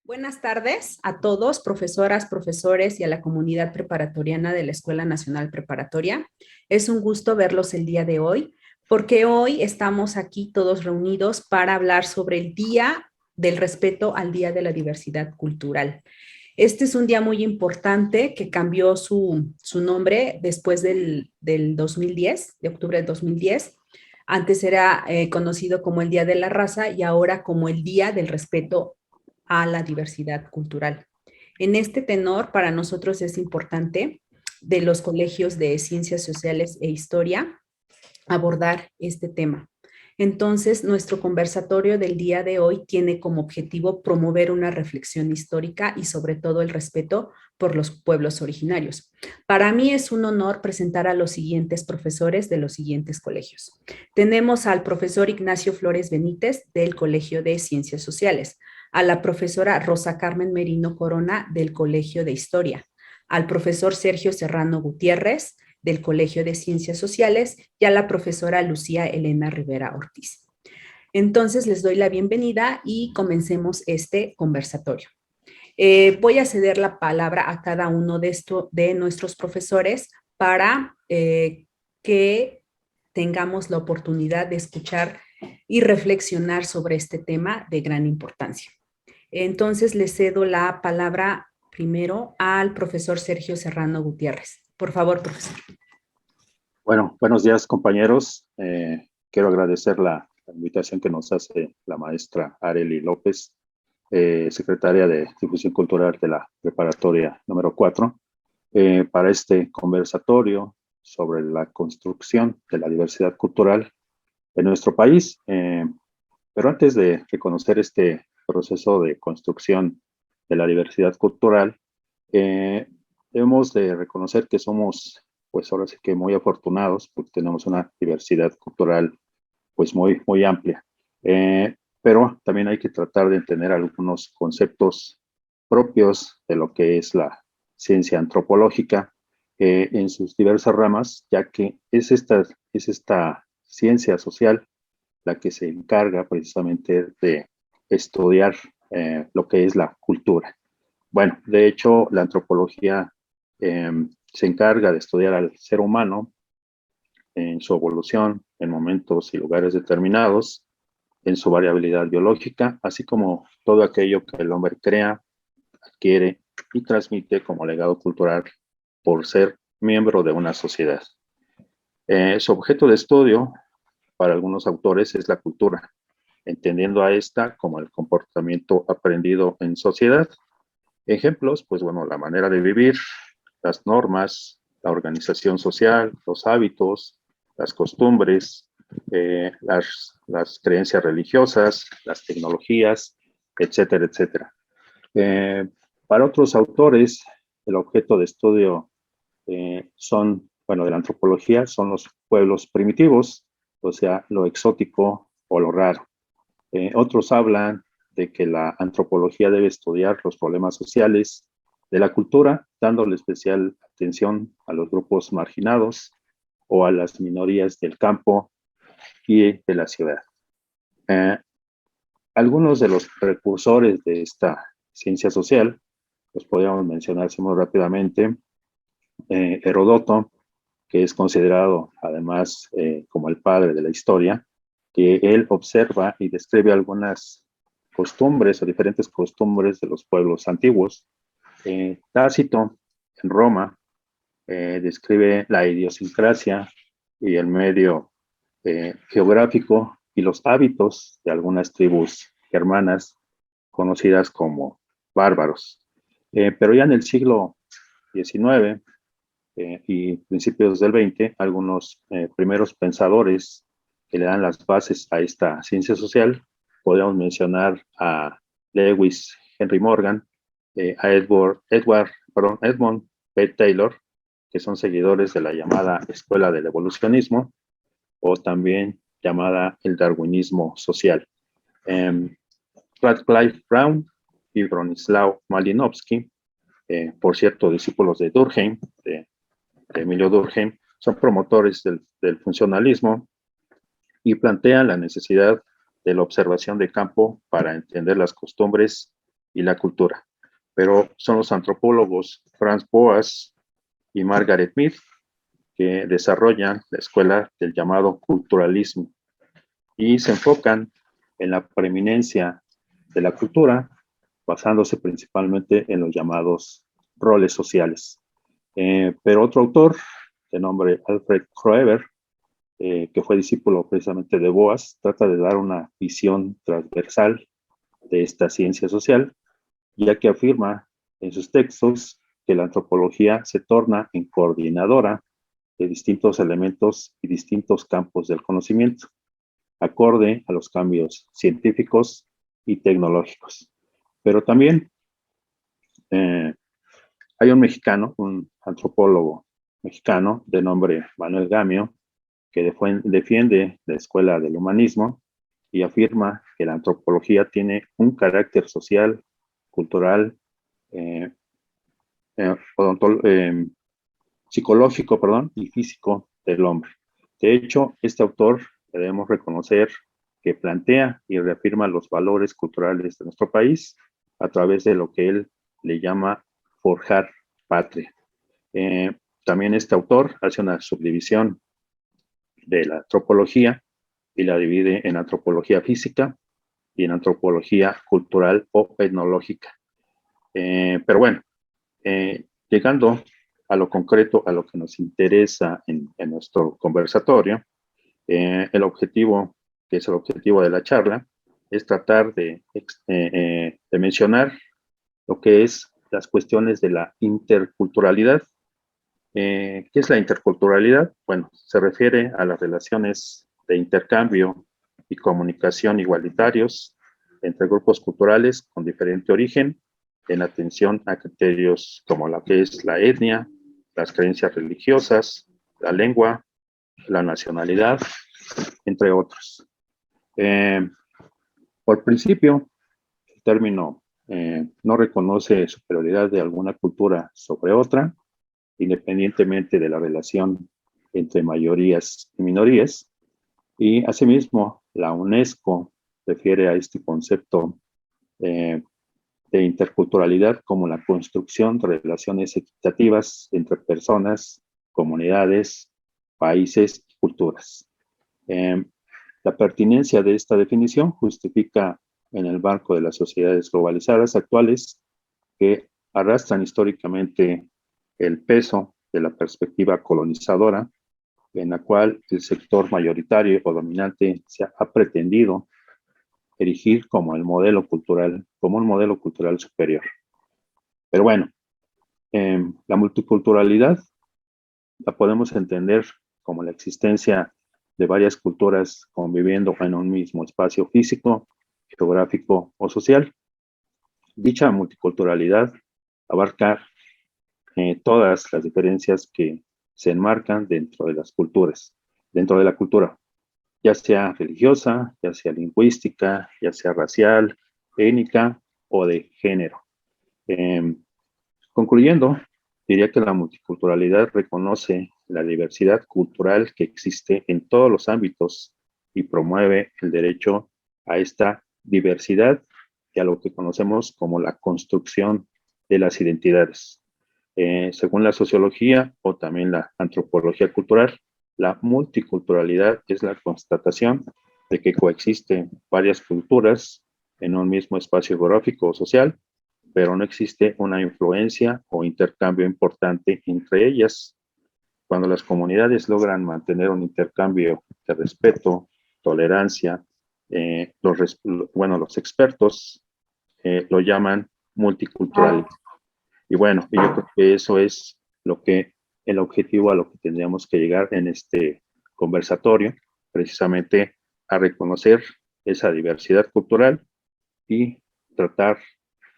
Buenas tardes a todos, profesoras, profesores y a la comunidad preparatoriana de la Escuela Nacional Preparatoria. Es un gusto verlos el día de hoy, porque hoy estamos aquí todos reunidos para hablar sobre el Día del Respeto al Día de la Diversidad Cultural. Este es un día muy importante que cambió su nombre después del 2010, de octubre del 2010. Antes era conocido como el Día de la Raza y ahora como el Día del Respeto a la diversidad cultural. En este tenor, para nosotros es importante de los colegios de ciencias sociales e historia abordar este tema. Entonces, nuestro conversatorio del día de hoy tiene como objetivo promover una reflexión histórica y sobre todo el respeto por los pueblos originarios. Para mí es un honor presentar a los siguientes profesores de los siguientes colegios. Tenemos al profesor Ignacio Flores Benítez del Colegio de Ciencias Sociales, a la profesora Rosa Carmen Merino Corona del Colegio de Historia, al profesor Sergio Serrano Gutiérrez del Colegio de Ciencias Sociales y a la profesora Lucía Elena Rivera Ortiz. Entonces les doy la bienvenida y comencemos este conversatorio. Voy a ceder la palabra a cada uno de nuestros profesores para que tengamos la oportunidad de escuchar y reflexionar sobre este tema de gran importancia. Entonces les cedo la palabra primero al profesor Sergio Serrano Gutiérrez. Por favor, profesor. Bueno, buenos días, compañeros. Quiero agradecer la invitación que nos hace la maestra Arely López, secretaria de Difusión Cultural de la Preparatoria número 4, para este conversatorio sobre la construcción de la diversidad cultural en nuestro país. Pero antes de reconocer este proceso de construcción de la diversidad cultural, debemos de reconocer que somos, pues ahora sí que muy afortunados, porque tenemos una diversidad cultural pues muy amplia. Pero también hay que tratar de entender algunos conceptos propios de lo que es la ciencia antropológica en sus diversas ramas, ya que es esta ciencia social la que se encarga precisamente de estudiar lo que es la cultura. Bueno, de hecho, la antropología se encarga de estudiar al ser humano en su evolución, en momentos y lugares determinados, en su variabilidad biológica, así como todo aquello que el hombre crea, adquiere y transmite como legado cultural por ser miembro de una sociedad. Su objeto de estudio para algunos autores es la cultura, entendiendo a esta como el comportamiento aprendido en sociedad. Ejemplos, pues bueno, la manera de vivir, las normas, la organización social, los hábitos, las costumbres, las creencias religiosas, las tecnologías, etcétera, etcétera. Para otros autores, el objeto de estudio de la antropología son los pueblos primitivos, o sea, lo exótico o lo raro. Otros hablan de que la antropología debe estudiar los problemas sociales de la cultura, dándole especial atención a los grupos marginados o a las minorías del campo y de la ciudad. Algunos de los precursores de esta ciencia social, los podríamos mencionar muy rápidamente. Heródoto, que es considerado además como el padre de la historia, que él observa y describe algunas costumbres o diferentes costumbres de los pueblos antiguos. Tácito, en Roma, describe la idiosincrasia y el medio geográfico y los hábitos de algunas tribus germanas conocidas como bárbaros. Pero ya en el siglo XIX y principios del XX, algunos primeros pensadores que le dan las bases a esta ciencia social, podemos mencionar a Lewis Henry Morgan, a Edmund P. Taylor, que son seguidores de la llamada Escuela del Evolucionismo, o también llamada el darwinismo social. Radcliffe Brown y Bronislaw Malinowski, por cierto, discípulos de Durkheim, de Emilio Durkheim, son promotores del funcionalismo y plantean la necesidad de la observación de campo para entender las costumbres y la cultura. Pero son los antropólogos Franz Boas y Margaret Mead que desarrollan la escuela del llamado culturalismo y se enfocan en la preeminencia de la cultura, basándose principalmente en los llamados roles sociales. Pero otro autor, de nombre Alfred Kroeber, que fue discípulo precisamente de Boas, trata de dar una visión transversal de esta ciencia social, ya que afirma en sus textos que la antropología se torna en coordinadora de distintos elementos y distintos campos del conocimiento, acorde a los cambios científicos y tecnológicos. Pero también hay un mexicano, un antropólogo mexicano de nombre Manuel Gamio, que defiende la escuela del humanismo y afirma que la antropología tiene un carácter social, cultural, eh, psicológico, y físico del hombre. De hecho, este autor debemos reconocer que plantea y reafirma los valores culturales de nuestro país a través de lo que él le llama forjar patria. También este autor hace una subdivisión de la antropología y la divide en antropología física y en antropología cultural o etnológica. Pero bueno, llegando a lo concreto, a lo que nos interesa en nuestro conversatorio, el objetivo, que es el objetivo de la charla, es tratar de mencionar lo que es las cuestiones de la interculturalidad. ¿Qué es la interculturalidad? Bueno, se refiere a las relaciones de intercambio y comunicación igualitarios entre grupos culturales con diferente origen, en atención a criterios como la que es la etnia, las creencias religiosas, la lengua, la nacionalidad, entre otros. Por principio, el término no reconoce superioridad de alguna cultura sobre otra, independientemente de la relación entre mayorías y minorías. Y asimismo, la UNESCO refiere a este concepto de interculturalidad como la construcción de relaciones equitativas entre personas, comunidades, países y culturas. La pertinencia de esta definición justifica en el marco de las sociedades globalizadas actuales que arrastran históricamente el peso de la perspectiva colonizadora, en la cual el sector mayoritario o dominante se ha pretendido erigir como el modelo cultural, como un modelo cultural superior. Pero bueno, la multiculturalidad la podemos entender como la existencia de varias culturas conviviendo en un mismo espacio físico, geográfico o social. Dicha multiculturalidad abarca todas las diferencias que se enmarcan dentro de las culturas, dentro de la cultura, ya sea religiosa, ya sea lingüística, ya sea racial, étnica o de género. Concluyendo, diría que la multiculturalidad reconoce la diversidad cultural que existe en todos los ámbitos y promueve el derecho a esta diversidad y a lo que conocemos como la construcción de las identidades. Según la sociología o también la antropología cultural, la multiculturalidad es la constatación de que coexisten varias culturas en un mismo espacio geográfico o social, pero no existe una influencia o intercambio importante entre ellas. Cuando las comunidades logran mantener un intercambio de respeto, tolerancia, los expertos lo llaman multicultural. Y bueno, yo creo que eso es el objetivo a lo que tendríamos que llegar en este conversatorio, precisamente a reconocer esa diversidad cultural y tratar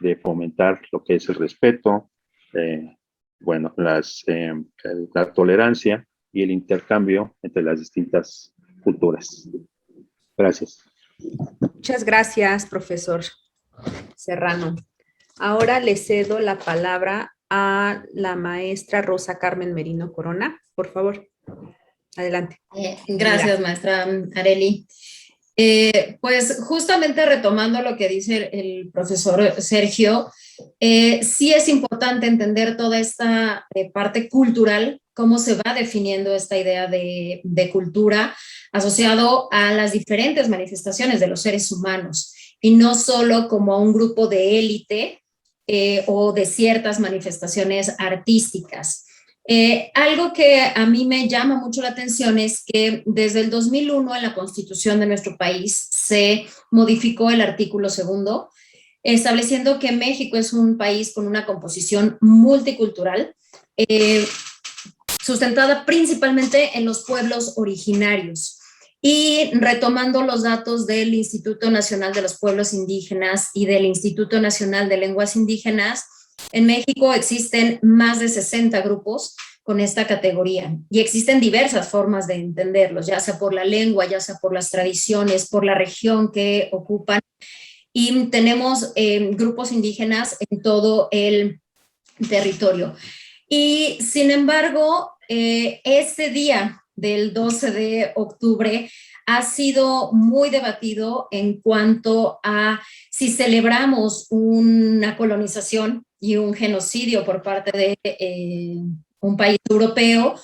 de fomentar lo que es el respeto, la tolerancia y el intercambio entre las distintas culturas. Gracias. Muchas gracias, profesor Serrano. Ahora le cedo la palabra a la maestra Rosa Carmen Merino Corona. Por favor, adelante. Gracias, maestra Arely. Pues justamente retomando lo que dice el profesor Sergio, sí es importante entender toda esta parte cultural, cómo se va definiendo esta idea de cultura asociado a las diferentes manifestaciones de los seres humanos y no solo como a un grupo de élite o de ciertas manifestaciones artísticas. Algo que a mí me llama mucho la atención es que desde el 2001 en la Constitución de nuestro país se modificó el artículo segundo, estableciendo que México es un país con una composición multicultural, eh, sustentada principalmente en los pueblos originarios. Y retomando los datos del Instituto Nacional de los Pueblos Indígenas y del Instituto Nacional de Lenguas Indígenas, en México existen más de 60 grupos con esta categoría y existen diversas formas de entenderlos, ya sea por la lengua, ya sea por las tradiciones, por la región que ocupan. Y tenemos grupos indígenas en todo el territorio. Y sin embargo, este día del 12 de octubre ha sido muy debatido en cuanto a si celebramos una colonización y un genocidio por parte de un país europeo.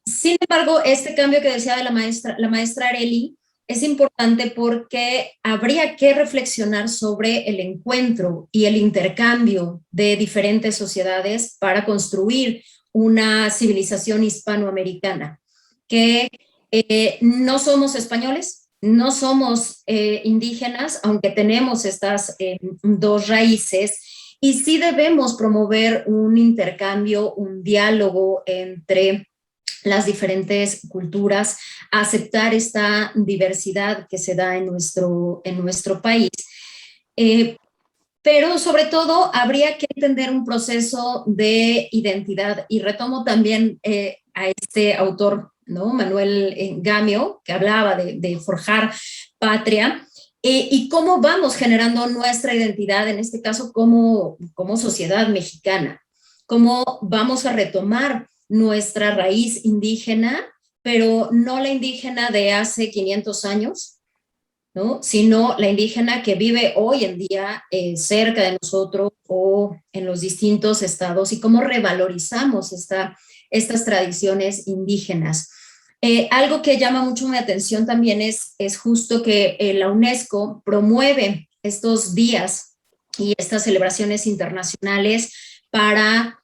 Sin embargo, este cambio que decía de la maestra Arely es importante porque habría que reflexionar sobre el encuentro y el intercambio de diferentes sociedades para construir una civilización hispanoamericana, que no somos españoles, no somos indígenas, aunque tenemos estas dos raíces, y sí debemos promover un intercambio, un diálogo entre las diferentes culturas, aceptar esta diversidad que se da en nuestro país. Pero sobre todo habría que entender un proceso de identidad y retomo también a este autor, ¿no? Manuel Gamio, que hablaba de forjar patria, y cómo vamos generando nuestra identidad, en este caso como sociedad mexicana, cómo vamos a retomar nuestra raíz indígena, pero no la indígena de hace 500 años, ¿no? Sino la indígena que vive hoy en día cerca de nosotros o en los distintos estados y cómo revalorizamos estas tradiciones indígenas. Algo que llama mucho mi atención también es justo que la UNESCO promueve estos días y estas celebraciones internacionales para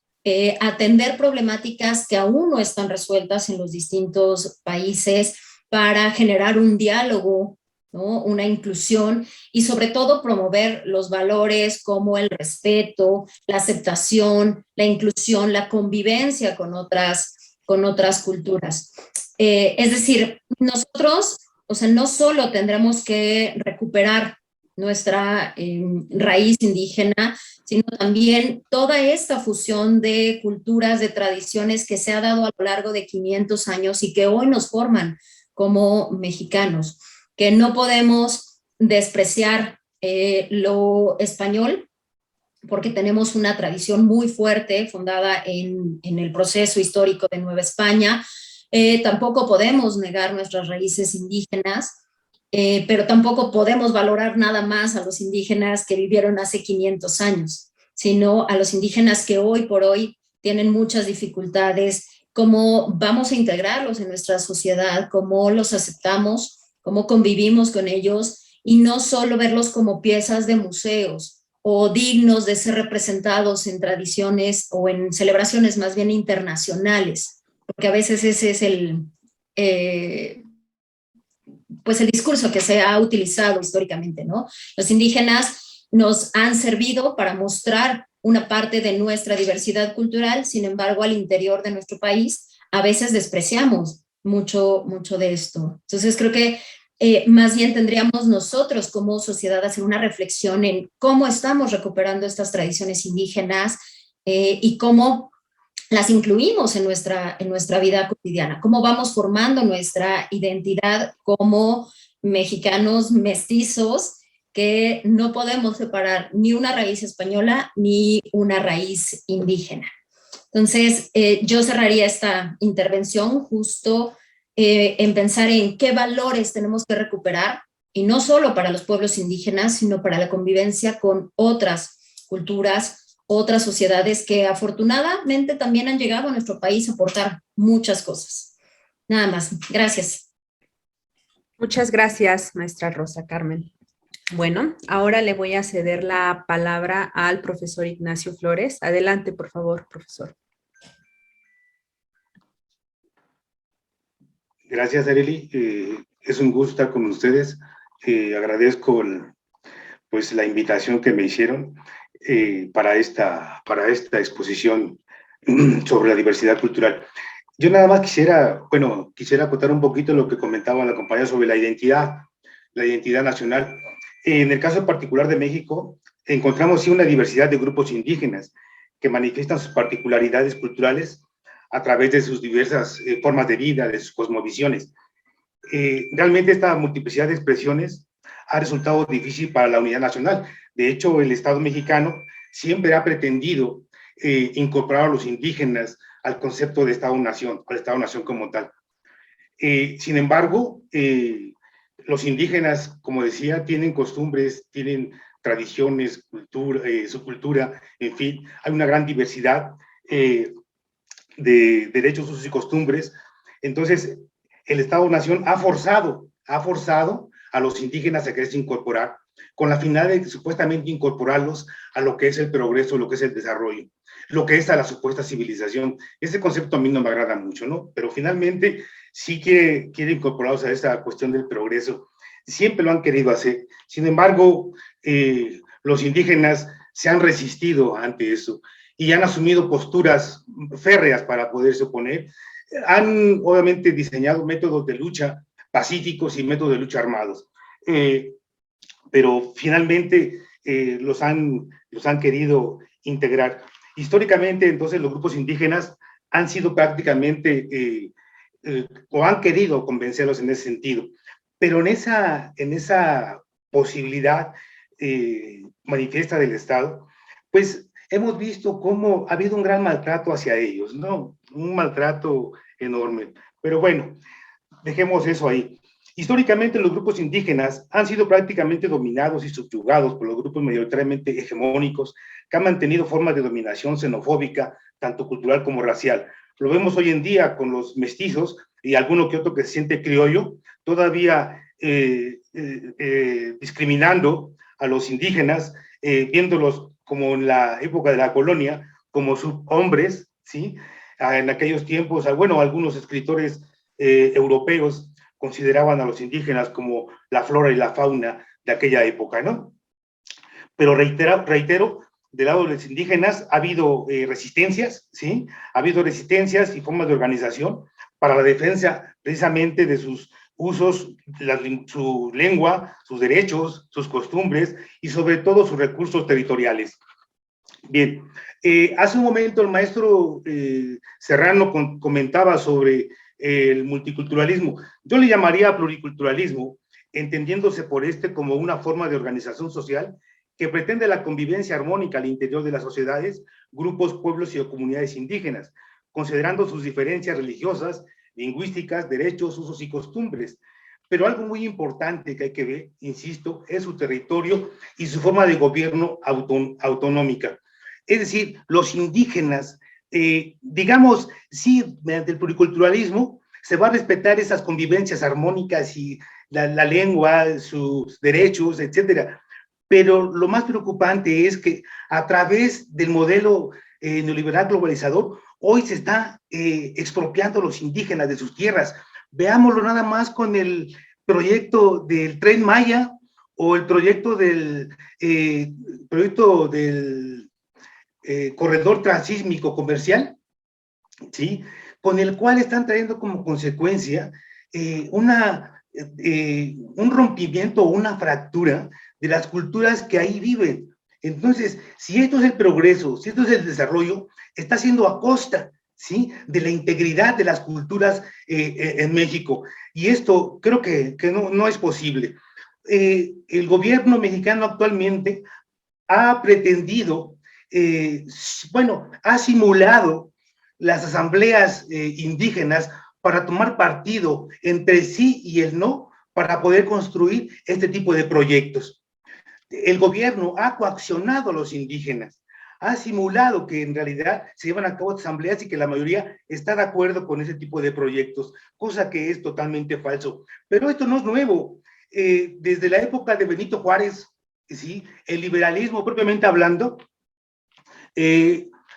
atender problemáticas que aún no están resueltas en los distintos países, para generar un diálogo, ¿no? Una inclusión y sobre todo promover los valores como el respeto, la aceptación, la inclusión, la convivencia con otras culturas. Es decir, nosotros, o sea, no solo tendremos que recuperar nuestra raíz indígena, sino también toda esta fusión de culturas, de tradiciones que se ha dado a lo largo de 500 años y que hoy nos forman como mexicanos, que no podemos despreciar lo español, porque tenemos una tradición muy fuerte fundada en el proceso histórico de Nueva España. Tampoco podemos negar nuestras raíces indígenas, pero tampoco podemos valorar nada más a los indígenas que vivieron hace 500 años, sino a los indígenas que hoy por hoy tienen muchas dificultades, cómo vamos a integrarlos en nuestra sociedad, cómo los aceptamos, cómo convivimos con ellos y no solo verlos como piezas de museos o dignos de ser representados en tradiciones o en celebraciones más bien internacionales, porque a veces ese es pues el discurso que se ha utilizado históricamente, ¿no? Los indígenas nos han servido para mostrar una parte de nuestra diversidad cultural, sin embargo, al interior de nuestro país a veces despreciamos mucho de esto. Entonces creo que más bien tendríamos nosotros como sociedad hacer una reflexión en cómo estamos recuperando estas tradiciones indígenas y cómo las incluimos en nuestra vida cotidiana, cómo vamos formando nuestra identidad como mexicanos mestizos que no podemos separar ni una raíz española ni una raíz indígena. Entonces, yo cerraría esta intervención justo en pensar en qué valores tenemos que recuperar, y no solo para los pueblos indígenas, sino para la convivencia con otras culturas, otras sociedades que afortunadamente también han llegado a nuestro país a aportar muchas cosas. Nada más. Gracias. Muchas gracias, maestra Rosa Carmen. Bueno, ahora le voy a ceder la palabra al profesor Ignacio Flores. Adelante, por favor, profesor. Gracias, Arely. Es un gusto estar con ustedes. Agradezco pues, la invitación que me hicieron para esta exposición sobre la diversidad cultural. Yo nada más quisiera acotar un poquito lo que comentaba la compañera sobre la identidad nacional. En el caso particular de México, encontramos sí una diversidad de grupos indígenas que manifiestan sus particularidades culturales a través de sus diversas formas de vida, de sus cosmovisiones. Realmente esta multiplicidad de expresiones ha resultado difícil para la unidad nacional. De hecho, el Estado mexicano siempre ha pretendido incorporar a los indígenas al concepto de Estado-nación, al Estado-nación como tal. Sin embargo, los indígenas, como decía, tienen costumbres, tienen tradiciones, su cultura, en fin, hay una gran diversidad de derechos, usos y costumbres. Entonces, el Estado-Nación ha forzado a los indígenas a quererse incorporar, con la finalidad de supuestamente incorporarlos a lo que es el progreso, lo que es el desarrollo, lo que es a la supuesta civilización. Ese concepto a mí no me agrada mucho, ¿no? Pero finalmente sí quiere incorporarlos a esa cuestión del progreso. Siempre lo han querido hacer. Sin embargo, los indígenas se han resistido ante eso y han asumido posturas férreas para poderse oponer. Han, obviamente, diseñado métodos de lucha pacíficos y métodos de lucha armados. Pero finalmente los han querido integrar. Históricamente, entonces, los grupos indígenas han sido prácticamente, o han querido convencerlos en ese sentido. Pero en esa posibilidad manifiesta del Estado, pues hemos visto cómo ha habido un gran maltrato hacia ellos, ¿no? Un maltrato enorme. Pero bueno, dejemos eso ahí. Históricamente, los grupos indígenas han sido prácticamente dominados y subyugados por los grupos mayoritariamente hegemónicos que han mantenido formas de dominación xenofóbica, tanto cultural como racial. Lo vemos hoy en día con los mestizos y alguno que otro que se siente criollo, todavía discriminando a los indígenas, viéndolos como en la época de la colonia, como subhombres, ¿sí? En aquellos tiempos, bueno, algunos escritores europeos consideraban a los indígenas como la flora y la fauna de aquella época, ¿no? Pero reitero, del lado de los indígenas ha habido resistencias, ¿sí? Ha habido resistencias y formas de organización para la defensa precisamente de sus usos, su lengua, sus derechos, sus costumbres y sobre todo sus recursos territoriales. Bien, hace un momento el maestro Serrano comentaba sobre el multiculturalismo. Yo le llamaría pluriculturalismo, entendiéndose por como una forma de organización social que pretende la convivencia armónica al interior de las sociedades, grupos, pueblos y comunidades indígenas, considerando sus diferencias religiosas, lingüísticas, derechos, usos y costumbres. Pero algo muy importante que hay que ver, insisto, es su territorio y su forma de gobierno autonómica. Es decir, los indígenas, digamos, sí, mediante el pluriculturalismo se va a respetar esas convivencias armónicas y la lengua, sus derechos, etcétera. Pero lo más preocupante es que a través del modelo neoliberal globalizador, hoy se está expropiando a los indígenas de sus tierras. Veámoslo nada más con el proyecto del Tren Maya o el proyecto del corredor transísmico comercial, ¿sí? Con el cual están trayendo como consecuencia un rompimiento o una fractura de las culturas que ahí viven. Entonces, si esto es el progreso, si esto es el desarrollo, está siendo a costa, ¿sí?, de la integridad de las culturas en México. Y esto creo que no es posible. El gobierno mexicano actualmente ha pretendido, ha simulado las asambleas indígenas para tomar partido entre sí y el no, para poder construir este tipo de proyectos. El gobierno ha coaccionado a los indígenas, ha simulado que en realidad se llevan a cabo asambleas y que la mayoría está de acuerdo con ese tipo de proyectos, cosa que es totalmente falso. Pero esto no es nuevo. Desde la época de Benito Juárez, ¿sí?, el liberalismo propiamente hablando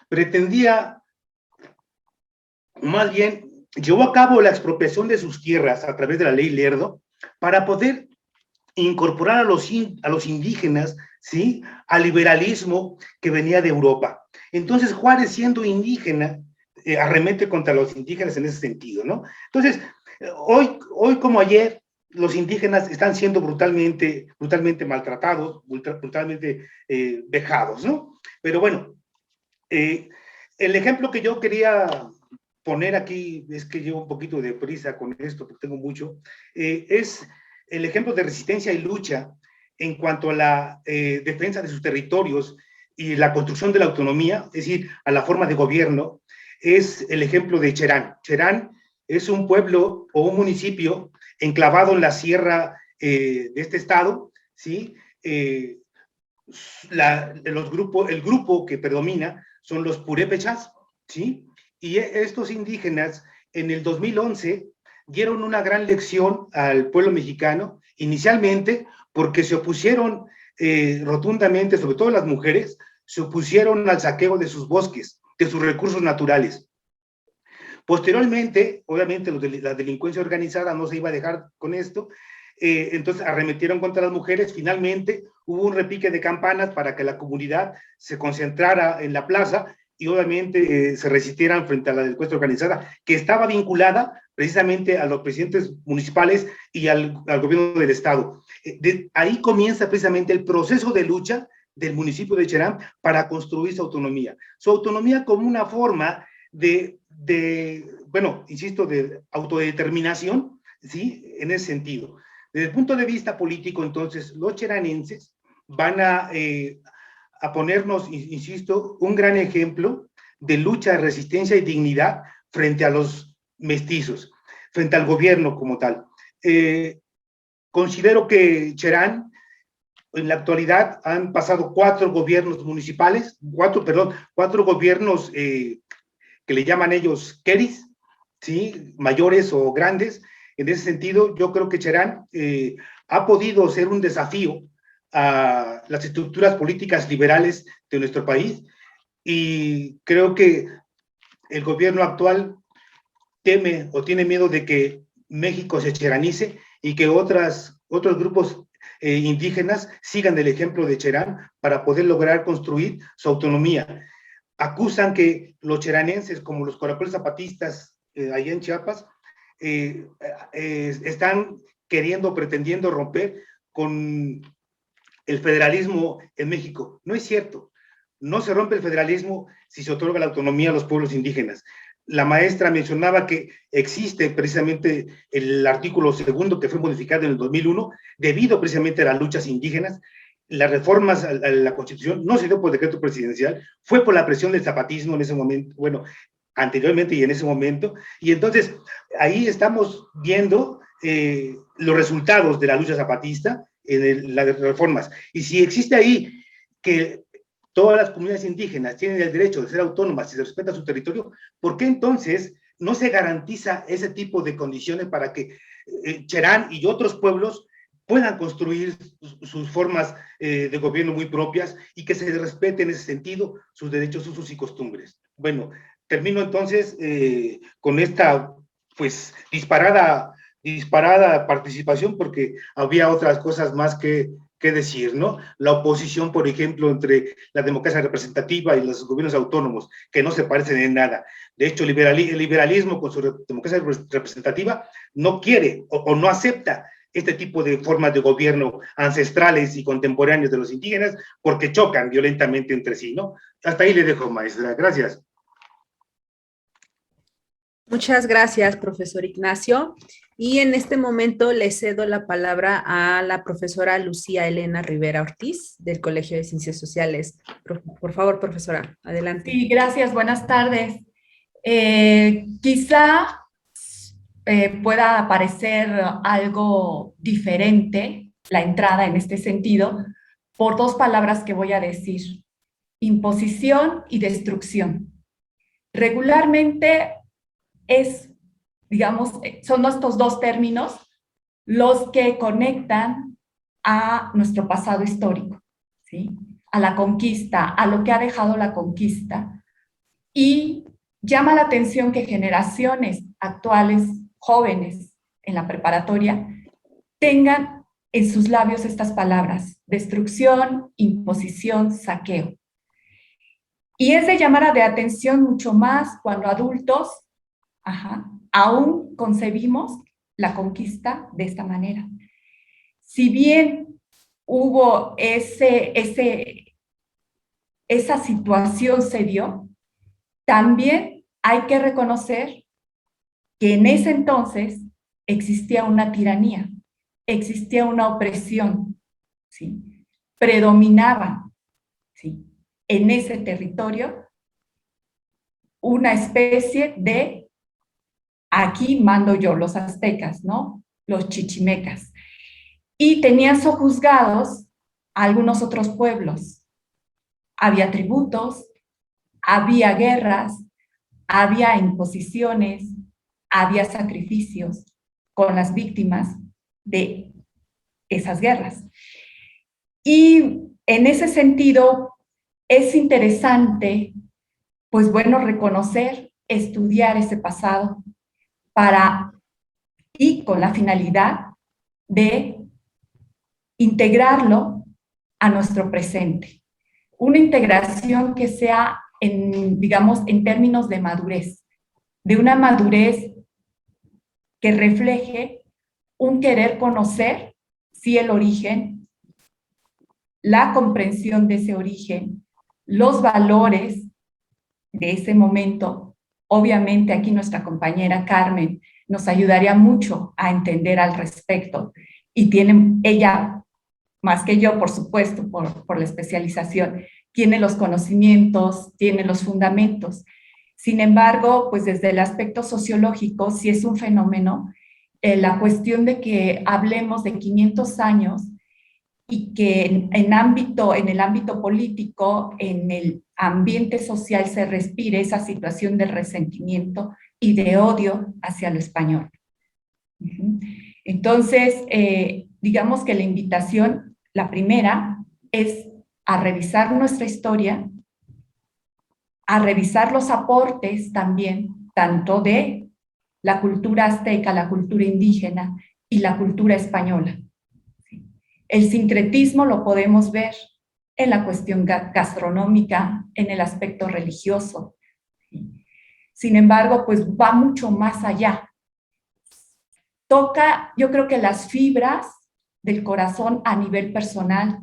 pretendía, más bien, llevó a cabo la expropiación de sus tierras a través de la ley Lerdo para poder incorporar a los indígenas, ¿sí?, al liberalismo que venía de Europa. Entonces Juárez, siendo indígena, arremete contra los indígenas en ese sentido, ¿no? Entonces, hoy como ayer, los indígenas están siendo brutalmente maltratados, brutalmente vejados, ¿no? Pero bueno, el ejemplo que yo quería poner aquí, es que llevo un poquito de prisa con esto, porque tengo mucho, es el ejemplo de resistencia y lucha en cuanto a la defensa de sus territorios y la construcción de la autonomía, es decir, a la forma de gobierno, es el ejemplo de Cherán. Cherán es un pueblo o un municipio enclavado en la sierra de este estado, ¿sí? El grupo que predomina son los purépechas, ¿sí? Y estos indígenas en el 2011 dieron una gran lección al pueblo mexicano, inicialmente porque se opusieron rotundamente, sobre todo las mujeres, se opusieron al saqueo de sus bosques, de sus recursos naturales. Posteriormente, obviamente, la delincuencia organizada no se iba a dejar con esto, entonces arremetieron contra las mujeres. Finalmente hubo un repique de campanas para que la comunidad se concentrara en la plaza y obviamente se resistieran frente a la delincuencia organizada, que estaba vinculada precisamente a los presidentes municipales y al gobierno del estado. Ahí comienza precisamente el proceso de lucha del municipio de Cherán para construir su autonomía como una forma bueno, insisto, de autodeterminación, ¿sí?, en ese sentido. Desde el punto de vista político, entonces, los cheranenses van a ponernos, insisto, un gran ejemplo de lucha, resistencia y dignidad frente a los mestizos, frente al gobierno como tal. Considero que Cherán, en la actualidad, han pasado 4 gobiernos municipales, 4 gobiernos que le llaman ellos queris, ¿sí?, mayores o grandes. En ese sentido, yo creo que Cherán ha podido ser un desafío a las estructuras políticas liberales de nuestro país, y creo que el gobierno actual teme o tiene miedo de que México se cheranice y que otros grupos indígenas sigan el ejemplo de Cherán para poder lograr construir su autonomía. Acusan que los cheranenses, como los coracoles zapatistas allá en Chiapas, están pretendiendo romper con el federalismo en México. No es cierto. No se rompe el federalismo si se otorga la autonomía a los pueblos indígenas. La maestra mencionaba que existe precisamente el artículo 2 que fue modificado en el 2001 debido precisamente a las luchas indígenas. Las reformas a la Constitución no se dio por decreto presidencial, fue por la presión del zapatismo en ese momento, bueno, anteriormente y en ese momento, y entonces ahí estamos viendo los resultados de la lucha zapatista en las reformas. Y si existe ahí que todas las comunidades indígenas tienen el derecho de ser autónomas y se respeta su territorio, ¿por qué entonces no se garantiza ese tipo de condiciones para que Cherán y otros pueblos puedan construir sus formas de gobierno muy propias y que se respeten en ese sentido sus derechos, usos y costumbres? Bueno, termino entonces con esta, pues, disparada participación, porque había otras cosas más que decir, ¿no? La oposición, por ejemplo, entre la democracia representativa y los gobiernos autónomos, que no se parecen en nada. De hecho, el liberalismo con su democracia representativa no quiere o no acepta este tipo de formas de gobierno ancestrales y contemporáneos de los indígenas, porque chocan violentamente entre sí, ¿no? Hasta ahí le dejo, maestra. Gracias. Muchas gracias, profesor Ignacio. Y en este momento le cedo la palabra a la profesora Lucía Elena Rivera Ortiz, del Colegio de Ciencias Sociales. Por favor, profesora, adelante. Sí, gracias, buenas tardes. Quizá pueda parecer algo diferente la entrada en este sentido por dos palabras que voy a decir: imposición y destrucción. Regularmente digamos, son estos dos términos los que conectan a nuestro pasado histórico, ¿sí? A la conquista, a lo que ha dejado la conquista. Y llama la atención que generaciones actuales, jóvenes en la preparatoria, tengan en sus labios estas palabras: destrucción, imposición, saqueo. Y es de llamar de atención mucho más cuando adultos aún concebimos la conquista de esta manera. Si bien hubo esa situación se dio, también hay que reconocer que en ese entonces existía una tiranía, existía una opresión, ¿sí? Predominaba, ¿sí?, en ese territorio una especie de aquí mando yo, los aztecas, ¿no? Los chichimecas. Y tenían sojuzgados a algunos otros pueblos. Había tributos, había guerras, había imposiciones, había sacrificios con las víctimas de esas guerras. Y en ese sentido es interesante, pues bueno, reconocer, estudiar ese pasado y con la finalidad de integrarlo a nuestro presente. Una integración que sea, digamos, en términos de madurez, de una madurez que refleje un querer conocer, sí, el origen, la comprensión de ese origen, los valores de ese momento. Obviamente aquí nuestra compañera Carmen nos ayudaría mucho a entender al respecto, y tiene ella, más que yo, por supuesto, por la especialización, tiene los conocimientos, tiene los fundamentos. Sin embargo, pues desde el aspecto sociológico, sí es un fenómeno, la cuestión de que hablemos de 500 años y que en el ámbito político, en el ambiente social, se respire esa situación de resentimiento y de odio hacia lo español. Entonces, digamos que la invitación, la primera, es a revisar nuestra historia, a revisar los aportes también, tanto de la cultura azteca, la cultura indígena y la cultura española. El sincretismo lo podemos ver en la cuestión gastronómica, en el aspecto religioso. Sin embargo, pues va mucho más allá. Toca, yo creo que las fibras del corazón a nivel personal.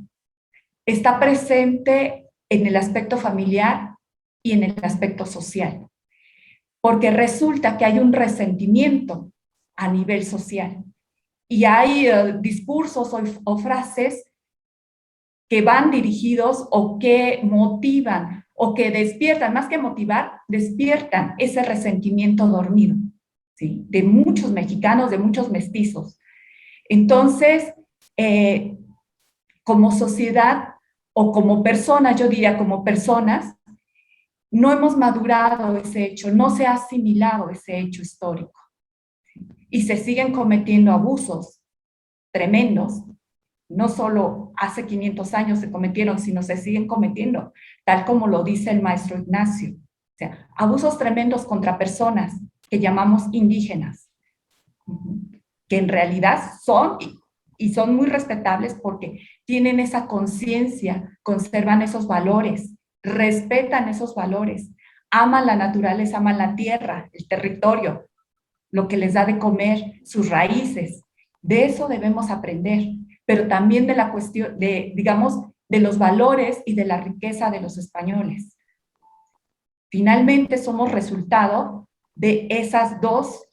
Está presente en el aspecto familiar y en el aspecto social. Porque resulta que hay un resentimiento a nivel social. Y hay discursos o frases que van dirigidos o que motivan o que despiertan, más que motivar, despiertan ese resentimiento dormido, ¿sí?, de muchos mexicanos, de muchos mestizos. Entonces, como sociedad o como personas, yo diría como personas, no hemos madurado ese hecho, no se ha asimilado ese hecho histórico. Y se siguen cometiendo abusos tremendos. No solo hace 500 años se cometieron, sino se siguen cometiendo, tal como lo dice el maestro Ignacio. O sea, abusos tremendos contra personas que llamamos indígenas, que en realidad son, y son muy respetables porque tienen esa conciencia, conservan esos valores, respetan esos valores, aman la naturaleza, aman la tierra, el territorio, lo que les da de comer, sus raíces. De eso debemos aprender, pero también de la cuestión, digamos, de los valores y de la riqueza de los españoles. Finalmente somos resultado de esas dos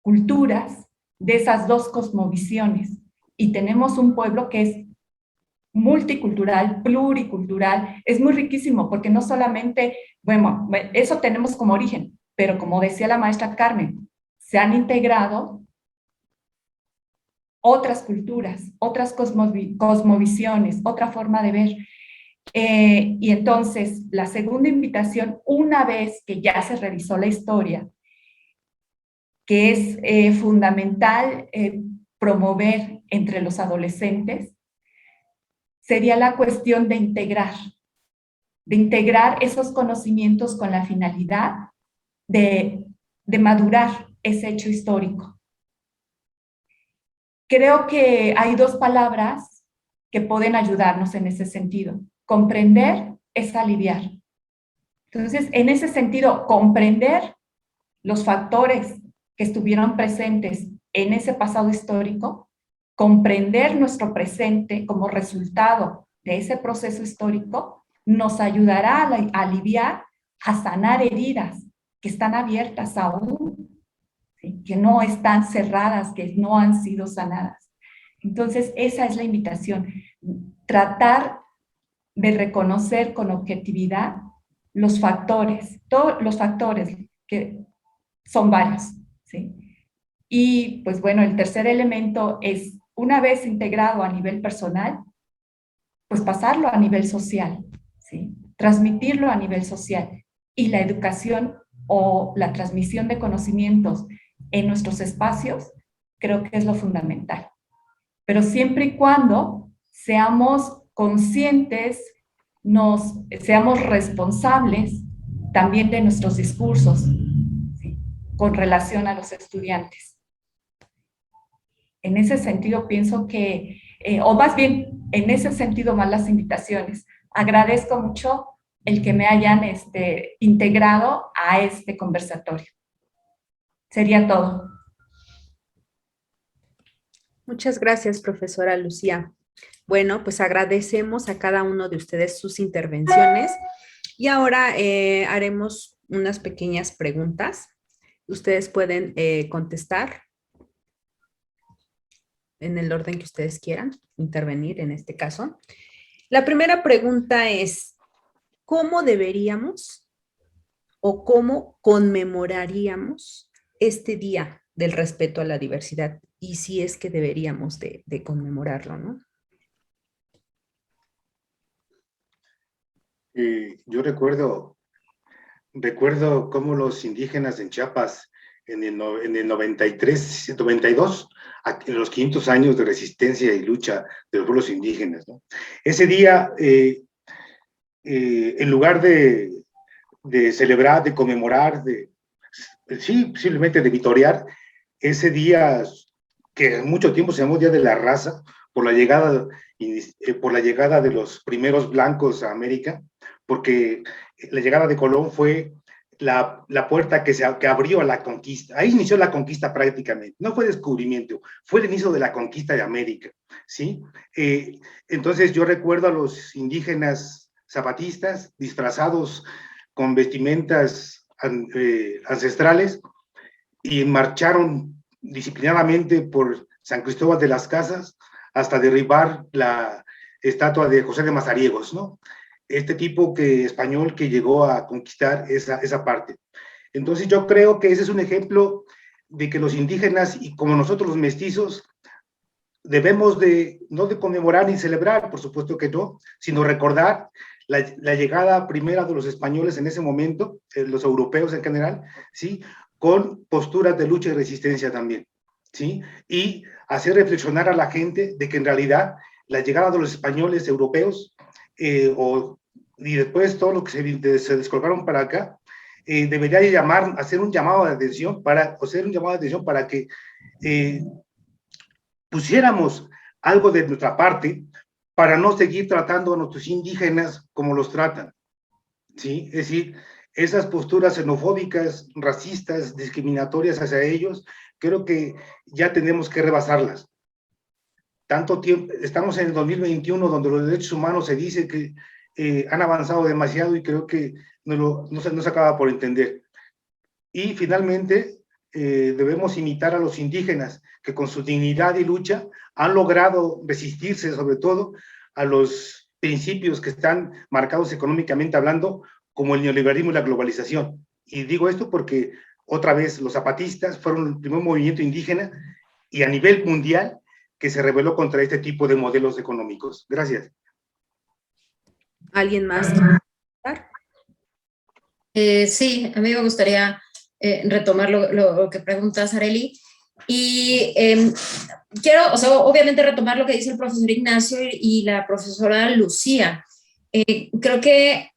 culturas, de esas dos cosmovisiones, y tenemos un pueblo que es multicultural, pluricultural, es muy riquísimo, porque no solamente, bueno, eso tenemos como origen, pero como decía la maestra Carmen, se han integrado otras culturas, otras cosmovisiones, otra forma de ver. Y entonces, la segunda invitación, una vez que ya se revisó la historia, que es fundamental promover entre los adolescentes, sería la cuestión de integrar esos conocimientos con la finalidad de madurar ese hecho histórico. Creo que hay dos palabras que pueden ayudarnos en ese sentido. Comprender es aliviar. Entonces, en ese sentido, comprender los factores que estuvieron presentes en ese pasado histórico, comprender nuestro presente como resultado de ese proceso histórico, nos ayudará a aliviar, a sanar heridas que están abiertas aún, ¿sí? Que no están cerradas, que no han sido sanadas. Entonces, esa es la invitación, tratar de reconocer con objetividad los factores, todos los factores, que son varios, ¿sí? Y, pues bueno, el tercer elemento es, una vez integrado a nivel personal, pues pasarlo a nivel social, ¿sí? Transmitirlo a nivel social. Y la educación o la transmisión de conocimientos en nuestros espacios, creo que es lo fundamental. Pero siempre y cuando seamos conscientes, seamos responsables también de nuestros discursos, ¿sí? Con relación a los estudiantes. En ese sentido pienso que, o más bien, en ese sentido más las invitaciones. Agradezco mucho el que me hayan integrado a este conversatorio. Sería todo. Muchas gracias, profesora Lucía. Bueno, pues agradecemos a cada uno de ustedes sus intervenciones y ahora haremos unas pequeñas preguntas. Ustedes pueden contestar en el orden que ustedes quieran, intervenir en este caso. La primera pregunta es, ¿cómo deberíamos o cómo conmemoraríamos este Día del Respeto a la Diversidad? Y si es que deberíamos de conmemorarlo, ¿no? Yo recuerdo cómo los indígenas en Chiapas en el 93, 92, en los 500 años de resistencia y lucha de los pueblos indígenas, ¿no? Ese día, en lugar de celebrar, de conmemorar, sí, simplemente de vitorear, ese día que mucho tiempo se llamó Día de la Raza, por la llegada de los primeros blancos a América, porque la llegada de Colón fue la puerta que abrió a la conquista. Ahí inició la conquista prácticamente. No fue descubrimiento, fue el inicio de la conquista de América, ¿sí? Entonces yo recuerdo a los indígenas zapatistas disfrazados con vestimentas ancestrales y marcharon disciplinadamente por San Cristóbal de las Casas hasta derribar la estatua de José de Mazariegos, ¿no? Este tipo español que llegó a conquistar esa parte. Entonces yo creo que ese es un ejemplo de que los indígenas y como nosotros los mestizos debemos no de conmemorar ni celebrar, por supuesto que no, sino recordar la llegada primera de los españoles en ese momento, los europeos en general, ¿sí? Con posturas de lucha y resistencia también, ¿sí? Y hacer reflexionar a la gente de que en realidad la llegada de los españoles europeos y después todo lo que se descolgaron para acá, debería hacer un llamado de atención para que pusiéramos algo de nuestra parte para no seguir tratando a nuestros indígenas como los tratan, ¿sí? Es decir, esas posturas xenofóbicas, racistas, discriminatorias hacia ellos, creo que ya tenemos que rebasarlas. Tanto tiempo, estamos en el 2021 donde los derechos humanos se dice que han avanzado demasiado y creo que no se acaba por entender. Y finalmente, debemos imitar a los indígenas que con su dignidad y lucha han logrado resistirse sobre todo a los principios que están marcados económicamente hablando como el neoliberalismo y la globalización. Y digo esto porque otra vez los zapatistas fueron el primer movimiento indígena y a nivel mundial que se rebeló contra este tipo de modelos económicos. Gracias. ¿Alguien más? Sí, a mí me gustaría retomar lo que preguntas, Arely. Y quiero, o sea, obviamente retomar lo que dice el profesor Ignacio y la profesora Lucía. Creo que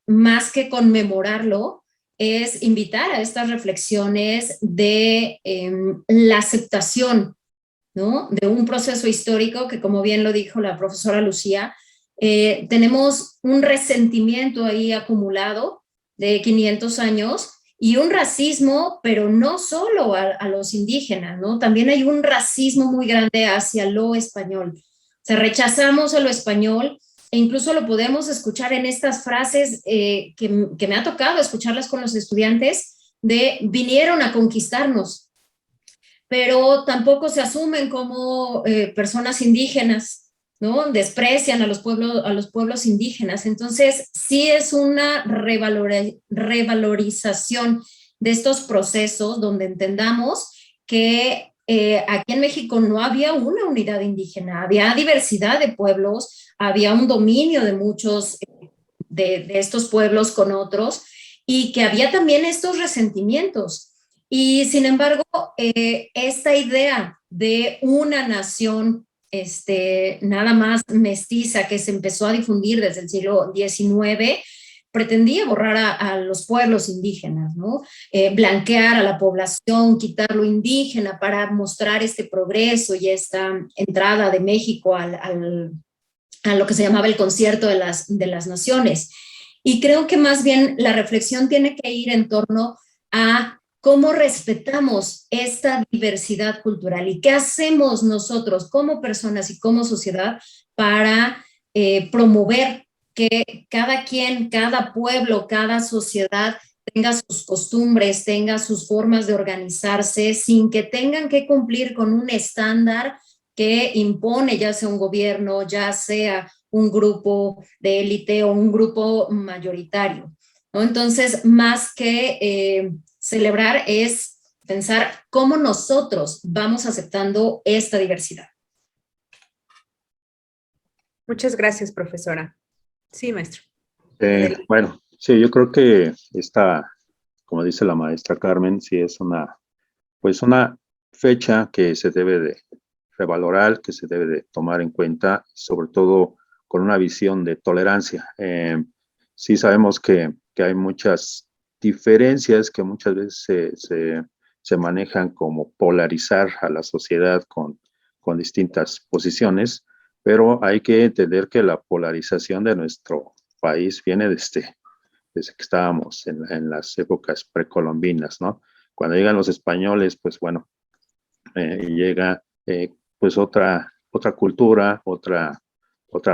más que conmemorarlo, es invitar a estas reflexiones de la aceptación, ¿no? De un proceso histórico que, como bien lo dijo la profesora Lucía, tenemos un resentimiento ahí acumulado de 500 años y un racismo, pero no solo a los indígenas, ¿no? También hay un racismo muy grande hacia lo español. O sea, rechazamos a lo español e incluso lo podemos escuchar en estas frases que me ha tocado escucharlas con los estudiantes de vinieron a conquistarnos, pero tampoco se asumen como personas indígenas, ¿no? Desprecian a los pueblos indígenas. Entonces, sí es una revalorización de estos procesos donde entendamos que aquí en México no había una unidad indígena, había diversidad de pueblos, había un dominio de muchos de estos pueblos con otros y que había también estos resentimientos. Y sin embargo, esta idea de una nación nada más mestiza que se empezó a difundir desde el siglo XIX, pretendía borrar a los pueblos indígenas, ¿no? Blanquear a la población, quitar lo indígena para mostrar este progreso y esta entrada de México a lo que se llamaba el concierto de las naciones. Y creo que más bien la reflexión tiene que ir en torno a cómo respetamos esta diversidad cultural y qué hacemos nosotros como personas y como sociedad para promover que cada quien, cada pueblo, cada sociedad tenga sus costumbres, tenga sus formas de organizarse sin que tengan que cumplir con un estándar que impone ya sea un gobierno, ya sea un grupo de élite o un grupo mayoritario, ¿no? Entonces, más que celebrar es pensar cómo nosotros vamos aceptando esta diversidad. Muchas gracias, profesora. Sí, maestro. Bueno, sí, yo creo que esta, como dice la maestra Carmen, sí es pues una fecha que se debe de revalorar, que se debe de tomar en cuenta, sobre todo con una visión de tolerancia. Sí sabemos que hay muchas diferencias que muchas veces se manejan como polarizar a la sociedad con distintas posiciones, pero hay que entender que la polarización de nuestro país viene desde que estábamos en las épocas precolombinas, ¿no? Cuando llegan los españoles, pues bueno, llega pues otra cultura, otra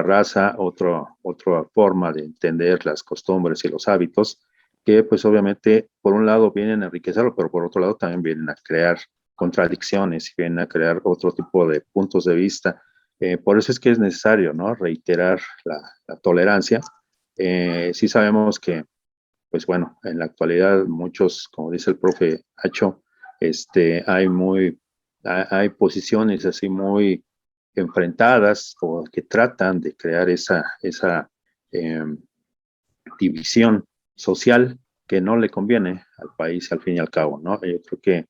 raza, otra forma de entender las costumbres y los hábitos, que pues obviamente por un lado vienen a enriquecerlo, pero por otro lado también vienen a crear contradicciones y vienen a crear otro tipo de puntos de vista. Por eso es que es necesario, ¿no?, reiterar la tolerancia. Sí sabemos que, pues bueno, en la actualidad muchos, como dice el profe Hacho, hay posiciones así muy enfrentadas o que tratan de crear esa división social que no le conviene al país al fin y al cabo, ¿no? Yo creo que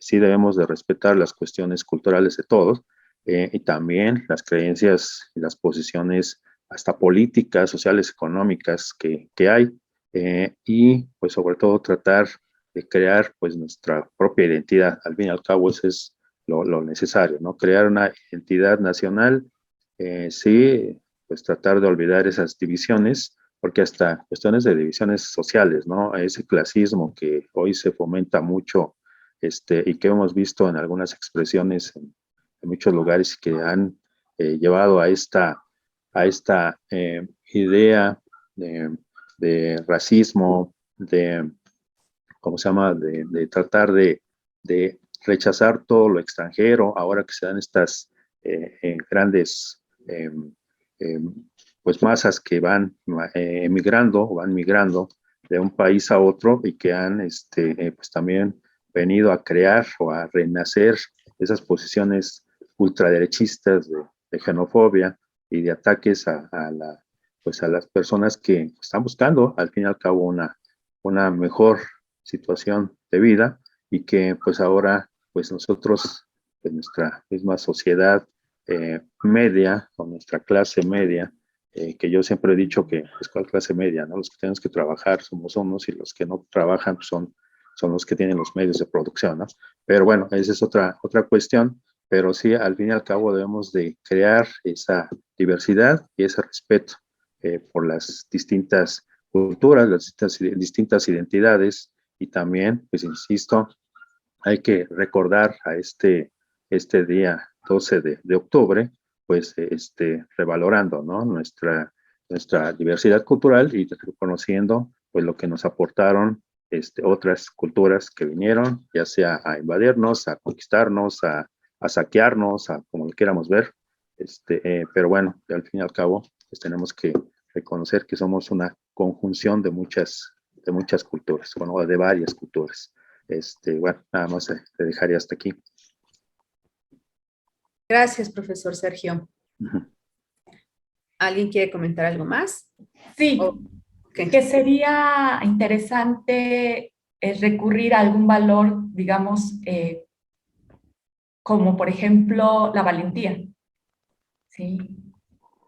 sí debemos de respetar las cuestiones culturales de todos y también las creencias y las posiciones hasta políticas, sociales, económicas que hay y pues sobre todo tratar de crear pues nuestra propia identidad. Al fin y al cabo eso es lo necesario, ¿no? Crear una identidad nacional, sí, pues tratar de olvidar esas divisiones, porque hasta cuestiones de divisiones sociales, ¿no? Ese clasismo que hoy se fomenta mucho y que hemos visto en algunas expresiones en muchos lugares que han llevado a esta idea de racismo, ¿cómo se llama?, de tratar de rechazar todo lo extranjero, ahora que se dan estas grandes pues masas que van emigrando o van migrando de un país a otro y que han pues también venido a crear o a renacer esas posiciones ultraderechistas de xenofobia y de ataques pues a las personas que están buscando al fin y al cabo una mejor situación de vida y que pues ahora pues nosotros en nuestra misma sociedad media o nuestra clase media, que yo siempre he dicho que es cuál clase media, ¿no? Los que tenemos que trabajar somos unos y los que no trabajan pues, son los que tienen los medios de producción, ¿no? Pero bueno, esa es otra cuestión, pero sí, al fin y al cabo debemos de crear esa diversidad y ese respeto por las distintas culturas, las distintas identidades y también, pues insisto, hay que recordar a este día 12 de octubre, pues revalorando, ¿no? nuestra diversidad cultural y reconociendo pues lo que nos aportaron otras culturas que vinieron, ya sea a invadirnos, a conquistarnos, a saquearnos, a como lo quieramos ver, pero bueno, al fin y al cabo, pues tenemos que reconocer que somos una conjunción de muchas culturas, bueno, de varias culturas. Bueno, nada más te dejaría hasta aquí. Gracias, profesor Sergio. ¿Alguien quiere comentar algo más? Sí, Okay. que sería interesante recurrir a algún valor, digamos, como por ejemplo la valentía, ¿sí?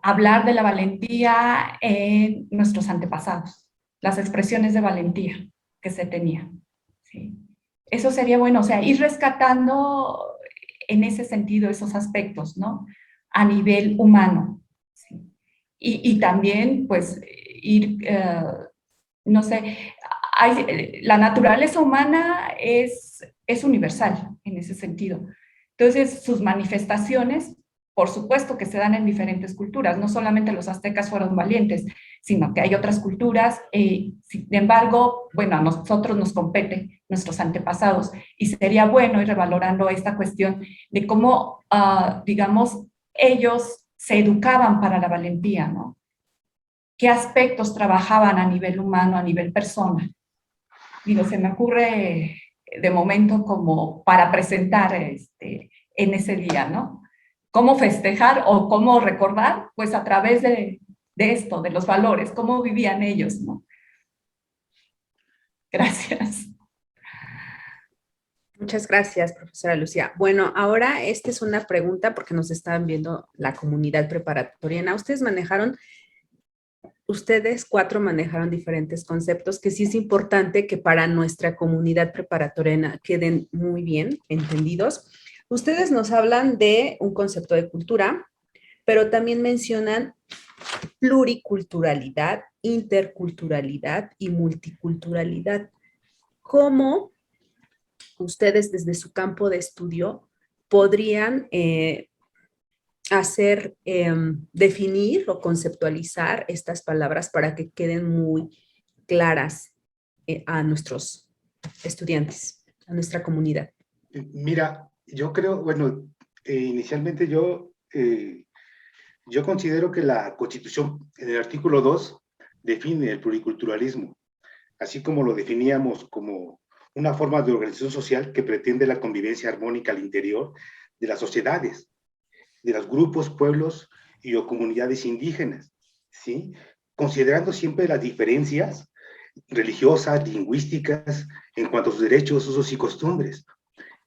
Hablar de la valentía en nuestros antepasados, las expresiones de valentía que se tenían, ¿sí? Eso sería bueno, o sea, ir rescatando en ese sentido esos aspectos, ¿no? A nivel humano, ¿sí? Y también, pues, ir, no sé, la naturaleza humana es universal en ese sentido. Entonces, sus manifestaciones, por supuesto que se dan en diferentes culturas, no solamente los aztecas fueron valientes, sino que hay otras culturas, sin embargo, bueno, a nosotros nos compete nuestros antepasados, y sería bueno ir revalorando esta cuestión de cómo, digamos, ellos se educaban para la valentía, ¿no? ¿Qué aspectos trabajaban a nivel humano, a nivel persona? Digo, se me ocurre de momento como para presentar en ese día, ¿no? ¿Cómo festejar o cómo recordar? Pues a través de esto, de los valores, cómo vivían ellos, ¿no? Gracias. Muchas gracias, profesora Lucía. Bueno, ahora esta es una pregunta porque nos están viendo la comunidad preparatoriana. Ustedes 4 manejaron diferentes conceptos que sí es importante que para nuestra comunidad preparatoriana queden muy bien entendidos. Ustedes nos hablan de un concepto de cultura, pero también mencionan pluriculturalidad, interculturalidad y multiculturalidad. ¿Cómo ustedes desde su campo de estudio podrían definir o conceptualizar estas palabras para que queden muy claras a nuestros estudiantes, a nuestra comunidad? Mira, yo creo, bueno, inicialmente yo considero que la Constitución, en el artículo 2, define el pluriculturalismo, así como lo definíamos como una forma de organización social que pretende la convivencia armónica al interior de las sociedades, de los grupos, pueblos y o comunidades indígenas, ¿sí? Considerando siempre las diferencias religiosas, lingüísticas, en cuanto a sus derechos, usos y costumbres,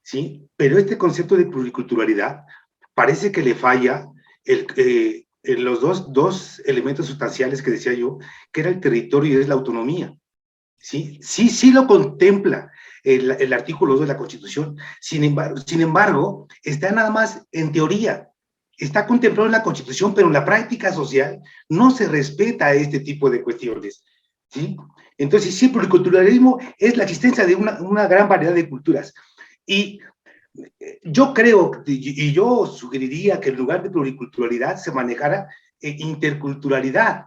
¿sí? Pero este concepto de pluriculturalidad parece que le falla en los dos elementos sustanciales que decía yo, que era el territorio y es la autonomía. Sí lo contempla el artículo 2 de la Constitución, sin embargo, está nada más en teoría, está contemplado en la Constitución, pero en la práctica social no se respeta este tipo de cuestiones, ¿sí? Entonces, sí, el pluriculturalismo es la existencia de una gran variedad de culturas, y yo creo, y yo sugeriría que en lugar de pluriculturalidad se manejara interculturalidad,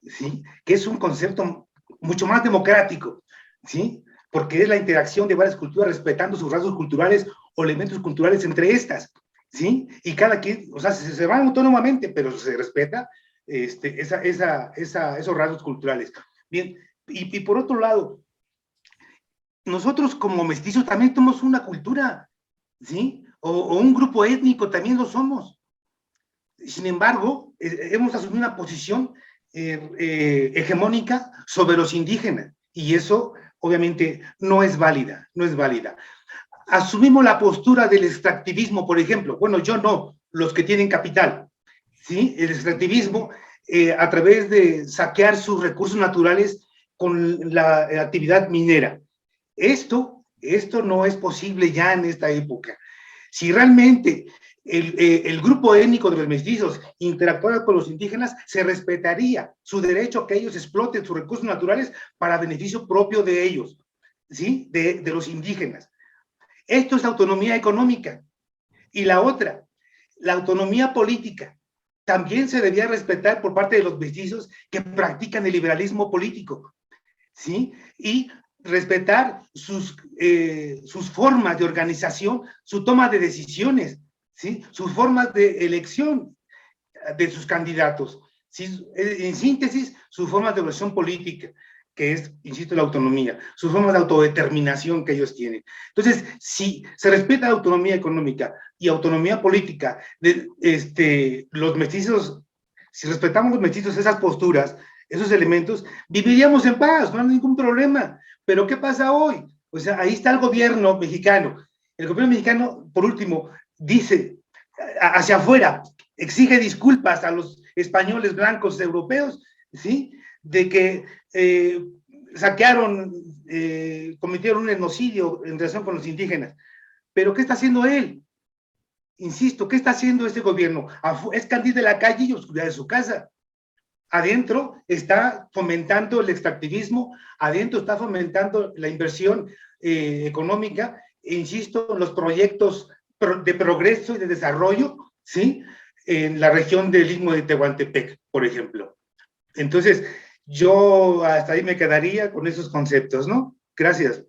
¿sí? Que es un concepto mucho más democrático, ¿sí? Porque es la interacción de varias culturas respetando sus rasgos culturales o elementos culturales entre estas, ¿sí? Y cada quien, o sea, se van autónomamente, pero se respeta esos rasgos culturales. Bien, Y por otro lado, nosotros como mestizos también tenemos una cultura, ¿sí? O un grupo étnico también lo somos. Sin embargo, hemos asumido una posición hegemónica sobre los indígenas, y eso obviamente no es válida, no es válida. Asumimos la postura del extractivismo, por ejemplo. Bueno, yo no, los que tienen capital, ¿sí? El extractivismo a través de saquear sus recursos naturales con la actividad minera. Esto no es posible ya en esta época. Si realmente el grupo étnico de los mestizos interactuara con los indígenas, se respetaría su derecho a que ellos exploten sus recursos naturales para beneficio propio de ellos, ¿sí? De los indígenas. Esto es autonomía económica. Y la otra, la autonomía política, también se debía respetar por parte de los mestizos que practican el liberalismo político, ¿sí? Y respetar sus formas de organización, su toma de decisiones, ¿sí? Sus formas de elección de sus candidatos, ¿sí? En síntesis, sus formas de elección política, que es, insisto, la autonomía, sus formas de autodeterminación que ellos tienen. Entonces, si se respeta la autonomía económica y autonomía política de los mestizos, si respetamos los mestizos esas posturas, esos elementos, viviríamos en paz, no hay ningún problema. Pero ¿qué pasa hoy? O sea, ahí está el gobierno mexicano. El gobierno mexicano, por último, dice hacia afuera, exige disculpas a los españoles blancos europeos, ¿sí? De que saquearon, cometieron un genocidio en relación con los indígenas. Pero ¿qué está haciendo él? Insisto, ¿qué está haciendo este gobierno? Es candil de la calle y oscuridad de su casa. Adentro está fomentando el extractivismo, adentro está fomentando la inversión económica, e insisto, en los proyectos de progreso y de desarrollo, ¿sí? En la región del Istmo de Tehuantepec, por ejemplo. Entonces, yo hasta ahí me quedaría con esos conceptos, ¿no? Gracias.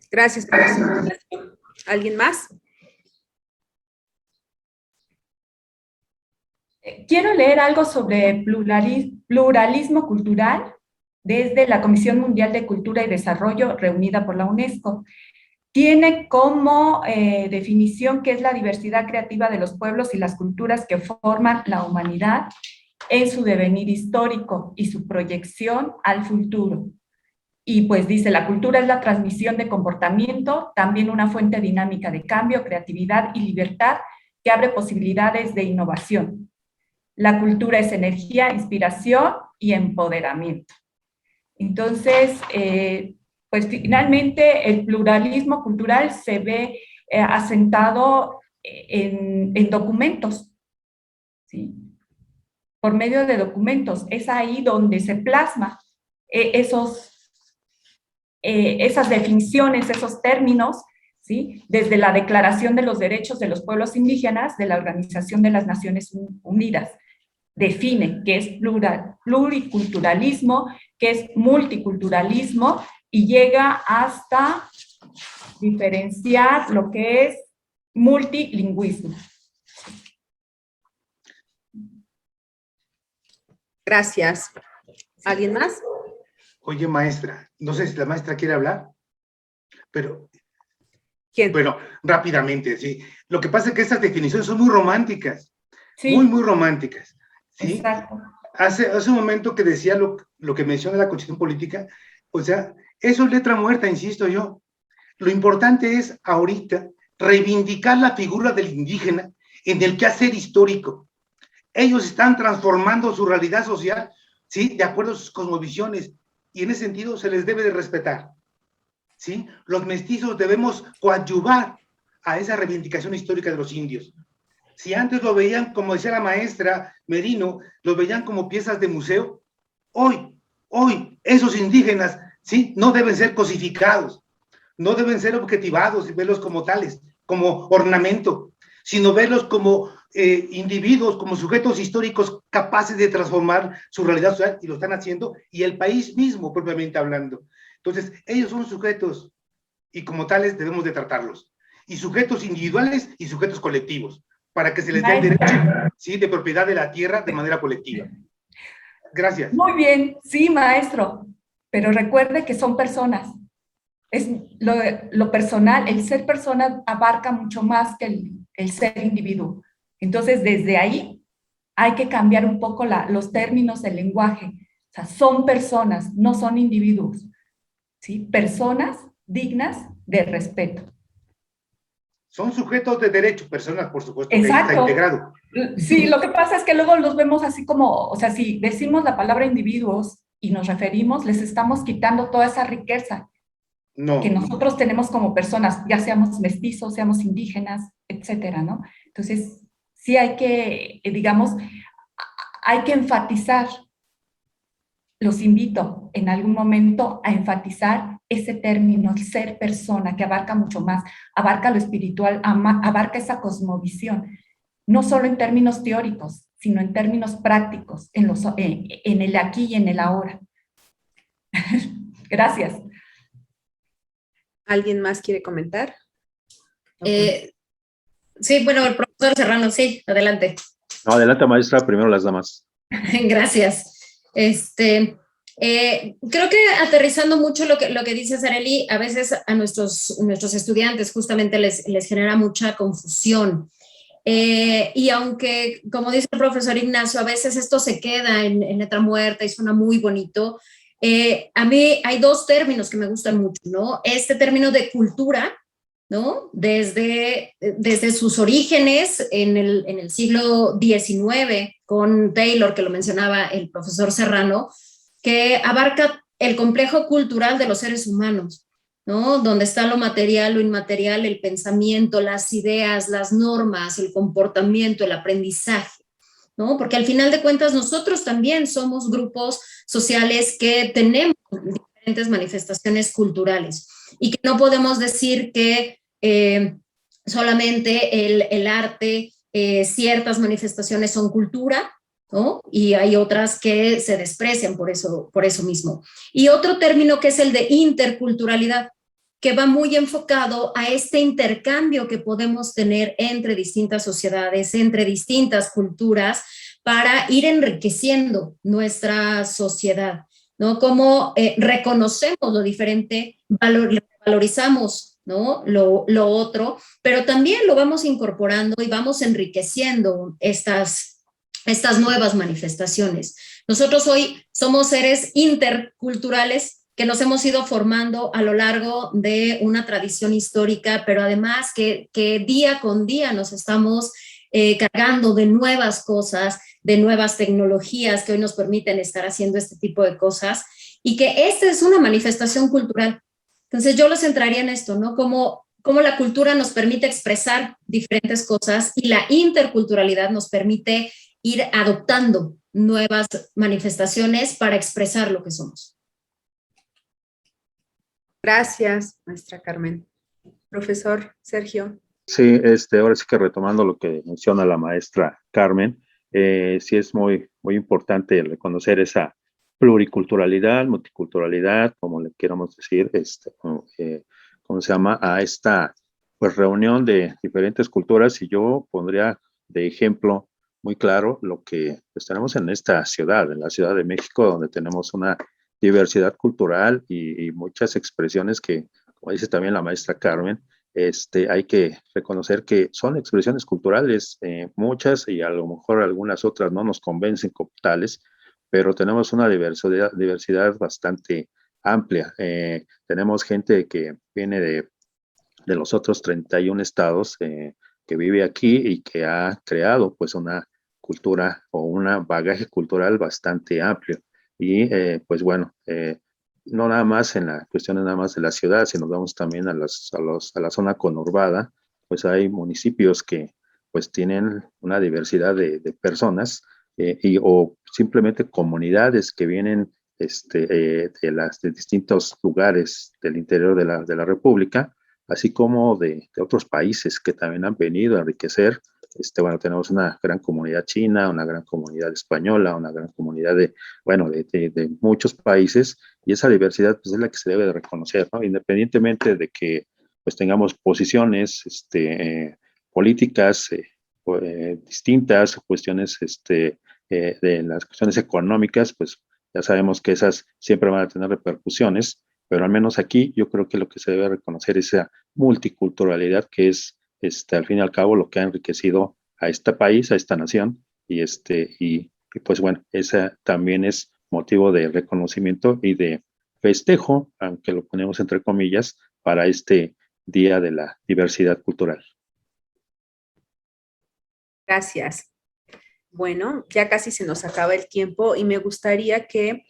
Gracias por esa explicación. ¿Alguien más? Quiero leer algo sobre pluralismo cultural desde la Comisión Mundial de Cultura y Desarrollo reunida por la UNESCO. Tiene como definición que es la diversidad creativa de los pueblos y las culturas que forman la humanidad en su devenir histórico y su proyección al futuro. Y pues dice, la cultura es la transmisión de comportamiento, también una fuente dinámica de cambio, creatividad y libertad que abre posibilidades de innovación. La cultura es energía, inspiración y empoderamiento. Entonces, pues finalmente el pluralismo cultural se ve asentado en documentos, ¿sí? Por medio de documentos. Es ahí donde se plasma esas definiciones, esos términos, ¿sí? Desde la Declaración de los Derechos de los Pueblos Indígenas de la Organización de las Naciones Unidas. Define qué es pluriculturalismo, qué es multiculturalismo, y llega hasta diferenciar lo que es multilingüismo. Gracias. ¿Alguien más? Oye, maestra, no sé si la maestra quiere hablar, pero... ¿Quién? Bueno, rápidamente, sí. Lo que pasa es que estas definiciones son muy románticas, Sí. muy románticas, ¿sí? Exacto. Hace un momento que decía lo que menciona la Constitución Política, o sea, eso es letra muerta, insisto yo. Lo importante es ahorita reivindicar la figura del indígena en el quehacer histórico. Ellos están transformando su realidad social, ¿sí? De acuerdo a sus cosmovisiones, y en ese sentido se les debe de respetar, ¿sí? Los mestizos debemos coadyuvar a esa reivindicación histórica de los indios. Si antes lo veían, como decía la maestra Merino, los veían como piezas de museo, hoy, esos indígenas, ¿sí? No deben ser cosificados, no deben ser objetivados y verlos como tales, como ornamento, sino verlos como individuos, como sujetos históricos capaces de transformar su realidad social, y lo están haciendo, y el país mismo, propiamente hablando. Entonces, ellos son sujetos, y como tales debemos de tratarlos, y sujetos individuales y sujetos colectivos, para que se les dé el derecho, ¿sí? De propiedad de la tierra de manera colectiva. Gracias. Muy bien, sí, maestro, pero recuerde que son personas. Es lo personal, el ser persona abarca mucho más que el ser individuo. Entonces, desde ahí hay que cambiar un poco los términos del lenguaje. O sea, son personas, no son individuos, ¿sí? Personas dignas de respeto. Son sujetos de derecho, personas, por supuesto, que ahí está Exacto. integrado. Sí, lo que pasa es que luego los vemos así como, o sea, si decimos la palabra individuos y nos referimos, les estamos quitando toda esa riqueza No. que nosotros tenemos como personas, ya seamos mestizos, seamos indígenas, etcétera, ¿no? Entonces, sí hay que, digamos, hay que enfatizar, los invito en algún momento a enfatizar ese término, el ser persona, que abarca mucho más, abarca lo espiritual, abarca esa cosmovisión, no solo en términos teóricos, sino en términos prácticos, en el aquí y en el ahora. Gracias. ¿Alguien más quiere comentar? Sí, bueno, el profesor Serrano, sí, adelante. No, adelante, maestra, primero las damas. Gracias. Creo que aterrizando mucho lo que dice Arely, a veces a nuestros estudiantes justamente les genera mucha confusión. Y aunque, como dice el profesor Ignacio, a veces esto se queda en letra muerta y suena muy bonito, a mí hay dos términos que me gustan mucho, ¿no? Este término de cultura, ¿no? Desde sus orígenes en el siglo XIX, con Taylor, que lo mencionaba el profesor Serrano, que abarca el complejo cultural de los seres humanos, ¿no? Donde está lo material, lo inmaterial, el pensamiento, las ideas, las normas, el comportamiento, el aprendizaje, ¿no? Porque al final de cuentas nosotros también somos grupos sociales que tenemos diferentes manifestaciones culturales y que no podemos decir que solamente el arte, ciertas manifestaciones son cultura, ¿no? Y hay otras que se desprecian por eso mismo. Y otro término que es el de interculturalidad, que va muy enfocado a este intercambio que podemos tener entre distintas sociedades, entre distintas culturas, para ir enriqueciendo nuestra sociedad, ¿no? Como reconocemos lo diferente, valorizamos, ¿no? Lo otro, pero también lo vamos incorporando y vamos enriqueciendo estas nuevas manifestaciones. Nosotros hoy somos seres interculturales que nos hemos ido formando a lo largo de una tradición histórica, pero además que día con día nos estamos cargando de nuevas cosas, de nuevas tecnologías que hoy nos permiten estar haciendo este tipo de cosas y que esta es una manifestación cultural. Entonces yo lo centraría en esto, ¿no? Cómo la cultura nos permite expresar diferentes cosas y la interculturalidad nos permite ir adoptando nuevas manifestaciones para expresar lo que somos. Gracias, maestra Carmen. Profesor Sergio. Sí, ahora sí que retomando lo que menciona la maestra Carmen, sí es muy, muy importante reconocer esa pluriculturalidad, multiculturalidad, como le queramos decir, ¿cómo se llama? A esta pues reunión de diferentes culturas, y yo pondría de ejemplo muy claro lo que pues, tenemos en esta ciudad, en la Ciudad de México, donde tenemos una diversidad cultural y muchas expresiones que, como dice también la maestra Carmen, hay que reconocer que son expresiones culturales, muchas, y a lo mejor algunas otras no nos convencen como tales, pero tenemos una diversidad bastante amplia. Tenemos gente que viene de los otros 31 estados, que vive aquí y que ha creado pues una cultura o un bagaje cultural bastante amplio. Y pues bueno, no nada más en la cuestión nada más de la ciudad, si nos vamos también a la zona conurbada, pues hay municipios que pues tienen una diversidad de personas, o simplemente comunidades que vienen de distintos lugares del interior de la República, así como de otros países que también han venido a enriquecer. Bueno, tenemos una gran comunidad china, una gran comunidad española, una gran comunidad de muchos países, y esa diversidad pues, es la que se debe de reconocer, ¿no? Independientemente de que pues tengamos posiciones políticas distintas, cuestiones de las cuestiones económicas, pues ya sabemos que esas siempre van a tener repercusiones, pero al menos aquí yo creo que lo que se debe reconocer es esa multiculturalidad que es, al fin y al cabo, lo que ha enriquecido a este país, a esta nación, y pues bueno, esa también es motivo de reconocimiento y de festejo, aunque lo ponemos entre comillas, para este Día de la Diversidad Cultural. Gracias. Bueno, ya casi se nos acaba el tiempo y me gustaría que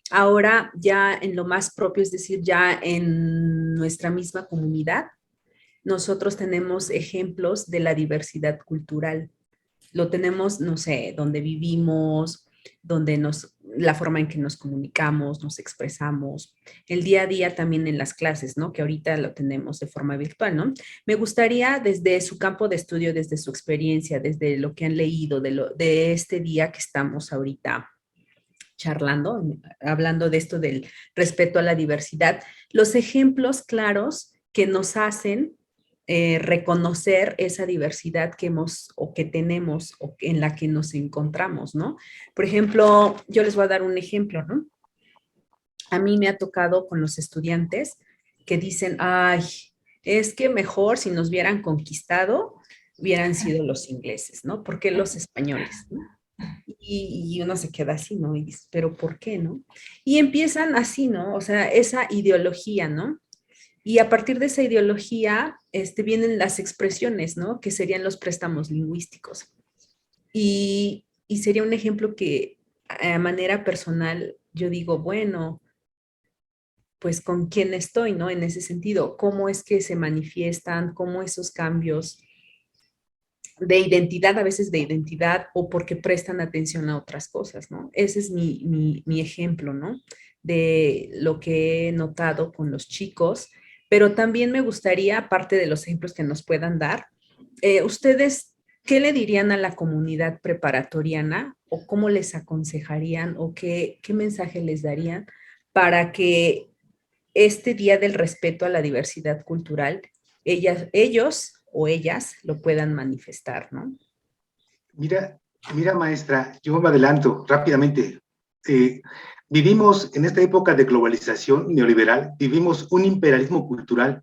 ahora ya en lo más propio, es decir, ya en nuestra misma comunidad, nosotros tenemos ejemplos de la diversidad cultural. Lo tenemos, no sé, donde vivimos, la forma en que nos comunicamos, nos expresamos, el día a día también en las clases, ¿no? Que ahorita lo tenemos de forma virtual, ¿no? Me gustaría desde su campo de estudio, desde su experiencia, desde lo que han leído, de este día que estamos ahorita charlando, hablando de esto del respeto a la diversidad, los ejemplos claros que nos hacen reconocer esa diversidad que hemos o que tenemos o en la que nos encontramos, ¿no? Por ejemplo, yo les voy a dar un ejemplo, ¿no? A mí me ha tocado con los estudiantes que dicen, ay, es que mejor si nos hubieran conquistado, hubieran sido los ingleses, ¿no? ¿Por qué los españoles, ¿no? Y uno se queda así, ¿no? Y dice, pero ¿por qué, no? Y empiezan así, ¿no? O sea, esa ideología, ¿no? Y a partir de esa ideología vienen las expresiones, ¿no? Que serían los préstamos lingüísticos. Y sería un ejemplo que a manera personal yo digo, bueno, pues con quién estoy, ¿no? En ese sentido, cómo es que se manifiestan, cómo esos cambios de identidad, a veces de identidad, o porque prestan atención a otras cosas, ¿no? Ese es mi ejemplo, ¿no? De lo que he notado con los chicos, pero también me gustaría, aparte de los ejemplos que nos puedan dar, ustedes, ¿qué le dirían a la comunidad preparatoriana o cómo les aconsejarían o qué mensaje les darían para que este Día del Respeto a la Diversidad Cultural, ellos o ellas lo puedan manifestar, ¿no? Mira, maestra, yo me adelanto rápidamente. Vivimos en esta época de globalización neoliberal, vivimos un imperialismo cultural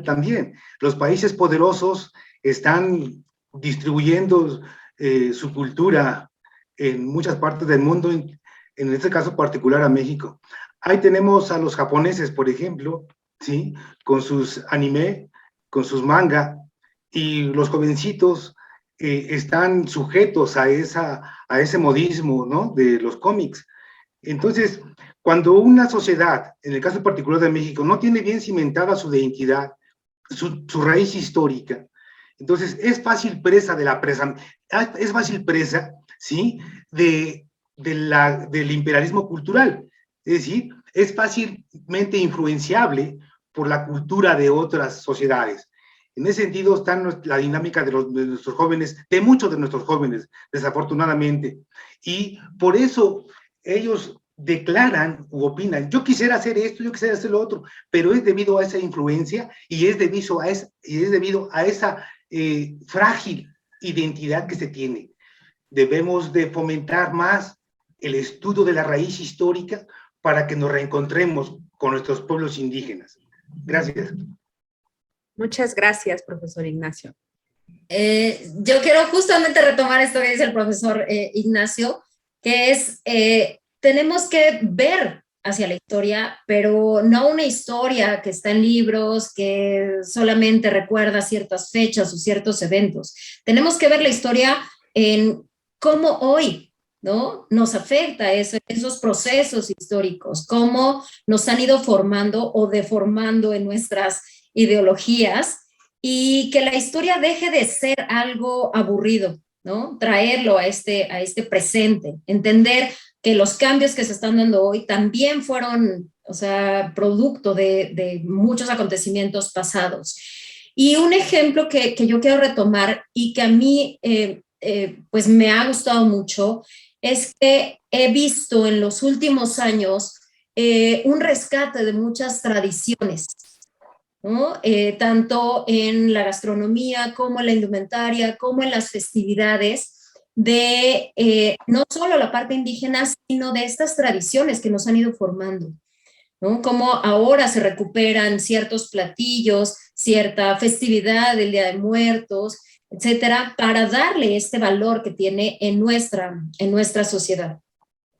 también. Los países poderosos están distribuyendo su cultura en muchas partes del mundo, en este caso particular a México. Ahí tenemos a los japoneses, por ejemplo, ¿sí? Con sus anime, con sus manga, y los jovencitos están sujetos a ese modismo, ¿no? De los cómics. Entonces, cuando una sociedad, en el caso particular de México, no tiene bien cimentada su identidad, su raíz histórica, entonces es fácil presa ¿sí? Del imperialismo cultural. Es decir, es fácilmente influenciable por la cultura de otras sociedades. En ese sentido está la dinámica de nuestros jóvenes, de muchos de nuestros jóvenes, desafortunadamente. Y por eso ellos declaran u opinan, yo quisiera hacer esto, yo quisiera hacer lo otro, pero es debido a esa influencia y es debido a esa frágil identidad que se tiene. Debemos de fomentar más el estudio de la raíz histórica para que nos reencontremos con nuestros pueblos indígenas. Gracias. Muchas gracias, profesor Ignacio. Yo quiero justamente retomar esto que dice el profesor Ignacio, que es, tenemos que ver hacia la historia, pero no una historia que está en libros, que solamente recuerda ciertas fechas o ciertos eventos. Tenemos que ver la historia en cómo hoy, ¿no? Nos afecta esos procesos históricos, cómo nos han ido formando o deformando en nuestras ideologías, y que la historia deje de ser algo aburrido, ¿no? Traerlo a este presente, entender que los cambios que se están dando hoy también fueron, o sea, producto de muchos acontecimientos pasados. Y un ejemplo que yo quiero retomar y que a mí pues me ha gustado mucho es que he visto en los últimos años un rescate de muchas tradiciones, ¿no? Tanto en la gastronomía como en la indumentaria, como en las festividades, de no solo la parte indígena, sino de estas tradiciones que nos han ido formando, ¿no? Cómo ahora se recuperan ciertos platillos, cierta festividad del Día de Muertos, etcétera, para darle este valor que tiene en nuestra sociedad.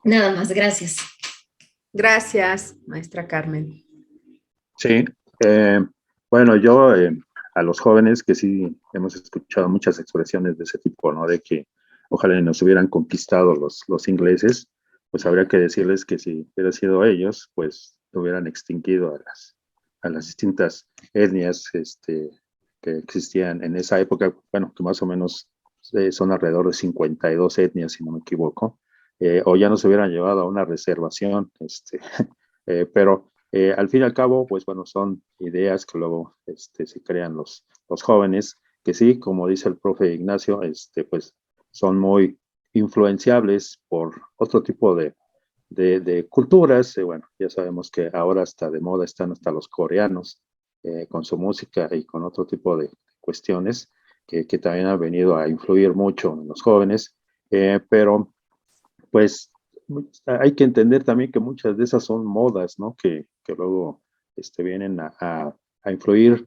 Nada más, gracias. Gracias, maestra Carmen. Sí, bueno, yo a los jóvenes que sí hemos escuchado muchas expresiones de ese tipo, ¿no? De que ojalá nos hubieran conquistado los ingleses, pues habría que decirles que si hubiera sido ellos, pues hubieran extinguido a las distintas etnias que existían en esa época, bueno, que más o menos son alrededor de 52 etnias, si no me equivoco, o ya nos hubieran llevado a una reservación, pero al fin y al cabo, pues bueno, son ideas que luego se crean los jóvenes, que sí, como dice el profe Ignacio, pues son muy influenciables por otro tipo de culturas. Bueno, ya sabemos que ahora hasta de moda están hasta los coreanos con su música y con otro tipo de cuestiones que también han venido a influir mucho en los jóvenes, pero pues hay que entender también que muchas de esas son modas, ¿no? Que luego vienen a influir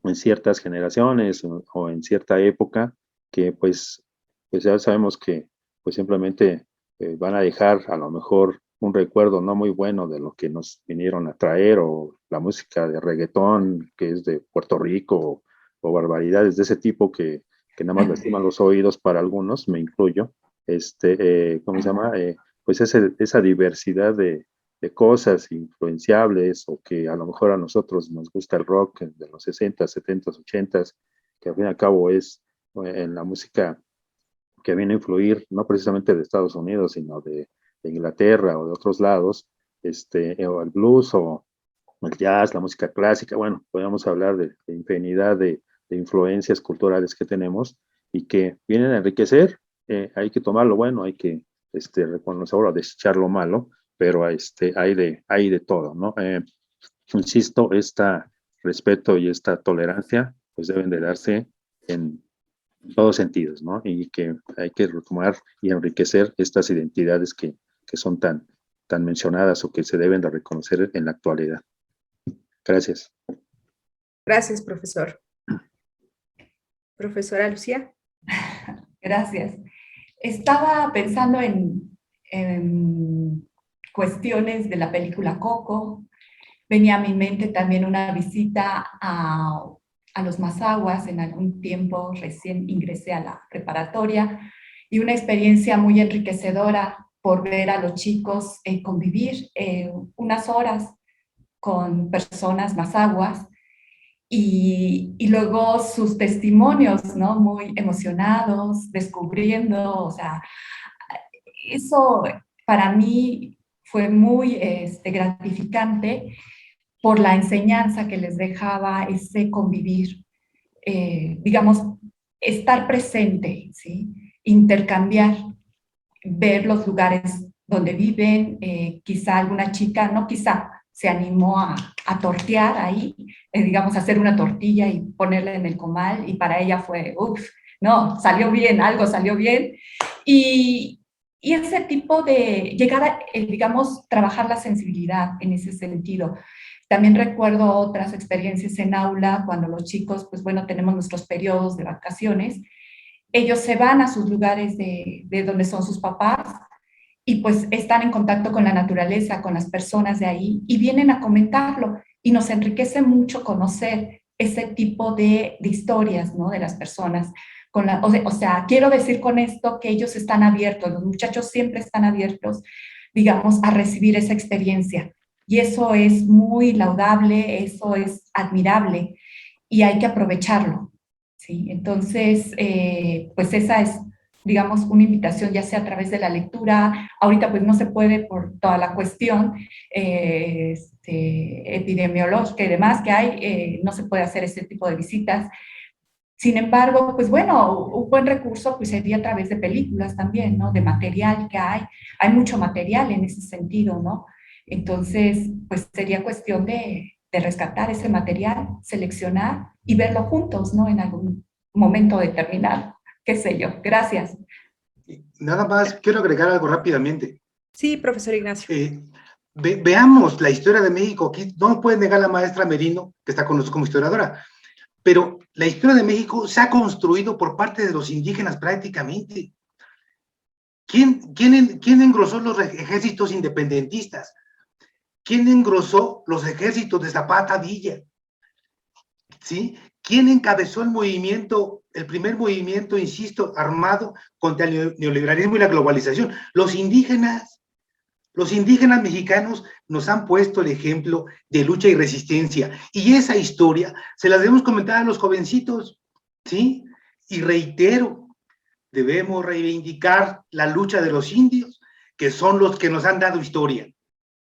en ciertas generaciones o en cierta época que pues ya sabemos que pues simplemente van a dejar a lo mejor un recuerdo no muy bueno de lo que nos vinieron a traer o la música de reggaetón que es de Puerto Rico o barbaridades de ese tipo que nada más lastiman los oídos para algunos, me incluyo, ¿cómo se llama? Pues esa diversidad de cosas influenciables o que a lo mejor a nosotros nos gusta el rock de los 60, 70, 80, que al fin y al cabo es en la música que viene a influir no precisamente de Estados Unidos, sino de Inglaterra o de otros lados, o el blues o el jazz, la música clásica, bueno, podemos hablar de infinidad de influencias culturales que tenemos y que vienen a enriquecer. Hay que tomar lo bueno, hay que reconocer o desechar lo malo, pero hay de todo, ¿no? Insisto, este respeto y esta tolerancia pues deben de darse en todos sentidos, ¿no? Y que hay que retomar y enriquecer estas identidades que son tan mencionadas o que se deben de reconocer en la actualidad. Gracias. Gracias, profesor. Profesora Lucía. Gracias. Estaba pensando en cuestiones de la película Coco. Venía a mi mente también una visita a los Mazaguas. En algún tiempo recién ingresé a la preparatoria y una experiencia muy enriquecedora por ver a los chicos convivir unas horas con personas mazaguas y luego sus testimonios, ¿no? Muy emocionados, descubriendo, o sea, eso para mí fue muy gratificante por la enseñanza que les dejaba ese convivir, digamos, estar presente, ¿sí? Intercambiar, ver los lugares donde viven, quizá alguna chica, no quizá, se animó a tortear ahí, digamos, hacer una tortilla y ponerla en el comal, y para ella fue, uff, no, salió bien, algo salió bien, y ese tipo de llegar a, digamos, trabajar la sensibilidad en ese sentido. También recuerdo otras experiencias en aula, cuando los chicos, pues bueno, tenemos nuestros periodos de vacaciones, ellos se van a sus lugares de donde son sus papás y pues están en contacto con la naturaleza, con las personas de ahí y vienen a comentarlo y nos enriquece mucho conocer ese tipo de historias, ¿no? De las personas. O sea, quiero decir con esto que ellos están abiertos, los muchachos siempre están abiertos, digamos, a recibir esa experiencia. Y eso es muy laudable, eso es admirable y hay que aprovecharlo, ¿sí? Entonces, pues esa es, digamos, una invitación, ya sea a través de la lectura. Ahorita pues no se puede por toda la cuestión epidemiológica y demás que hay, no se puede hacer ese tipo de visitas. Sin embargo, pues bueno, un buen recurso pues sería a través de películas también, ¿no? De material que hay mucho material en ese sentido, ¿no? Entonces, pues sería cuestión de rescatar ese material, seleccionar y verlo juntos, ¿no? En algún momento determinado, qué sé yo. Gracias. Nada más quiero agregar algo rápidamente. Sí, profesor Ignacio. Veamos la historia de México. Aquí no puede negar la maestra Merino, que está con nosotros como historiadora, pero la historia de México se ha construido por parte de los indígenas prácticamente. ¿Quién engrosó los ejércitos independentistas? ¿Quién engrosó los ejércitos de Zapata Villa? ¿Sí? ¿Quién encabezó el movimiento, el primer movimiento, insisto, armado contra el neoliberalismo y la globalización? Los indígenas mexicanos nos han puesto el ejemplo de lucha y resistencia, y esa historia se la debemos comentar a los jovencitos, ¿sí? Y reitero, debemos reivindicar la lucha de los indios, que son los que nos han dado historia,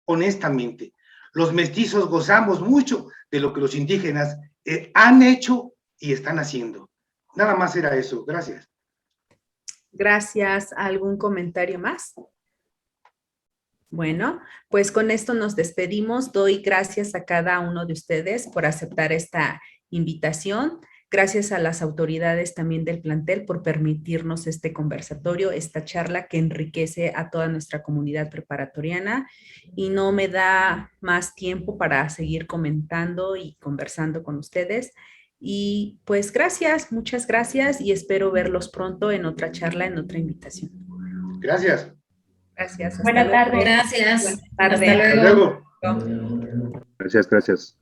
honestamente. Los mestizos gozamos mucho de lo que los indígenas han hecho y están haciendo. Nada más era eso. Gracias. Gracias. ¿Algún comentario más? Bueno, pues con esto nos despedimos. Doy gracias a cada uno de ustedes por aceptar esta invitación. Gracias a las autoridades también del plantel por permitirnos este conversatorio, esta charla que enriquece a toda nuestra comunidad preparatoriana, y no me da más tiempo para seguir comentando y conversando con ustedes. Y pues gracias, muchas gracias, y espero verlos pronto en otra charla, en otra invitación. Gracias. Gracias. Buenas tardes. Gracias. Buenas tardes. Hasta luego. Hasta luego. Gracias, gracias.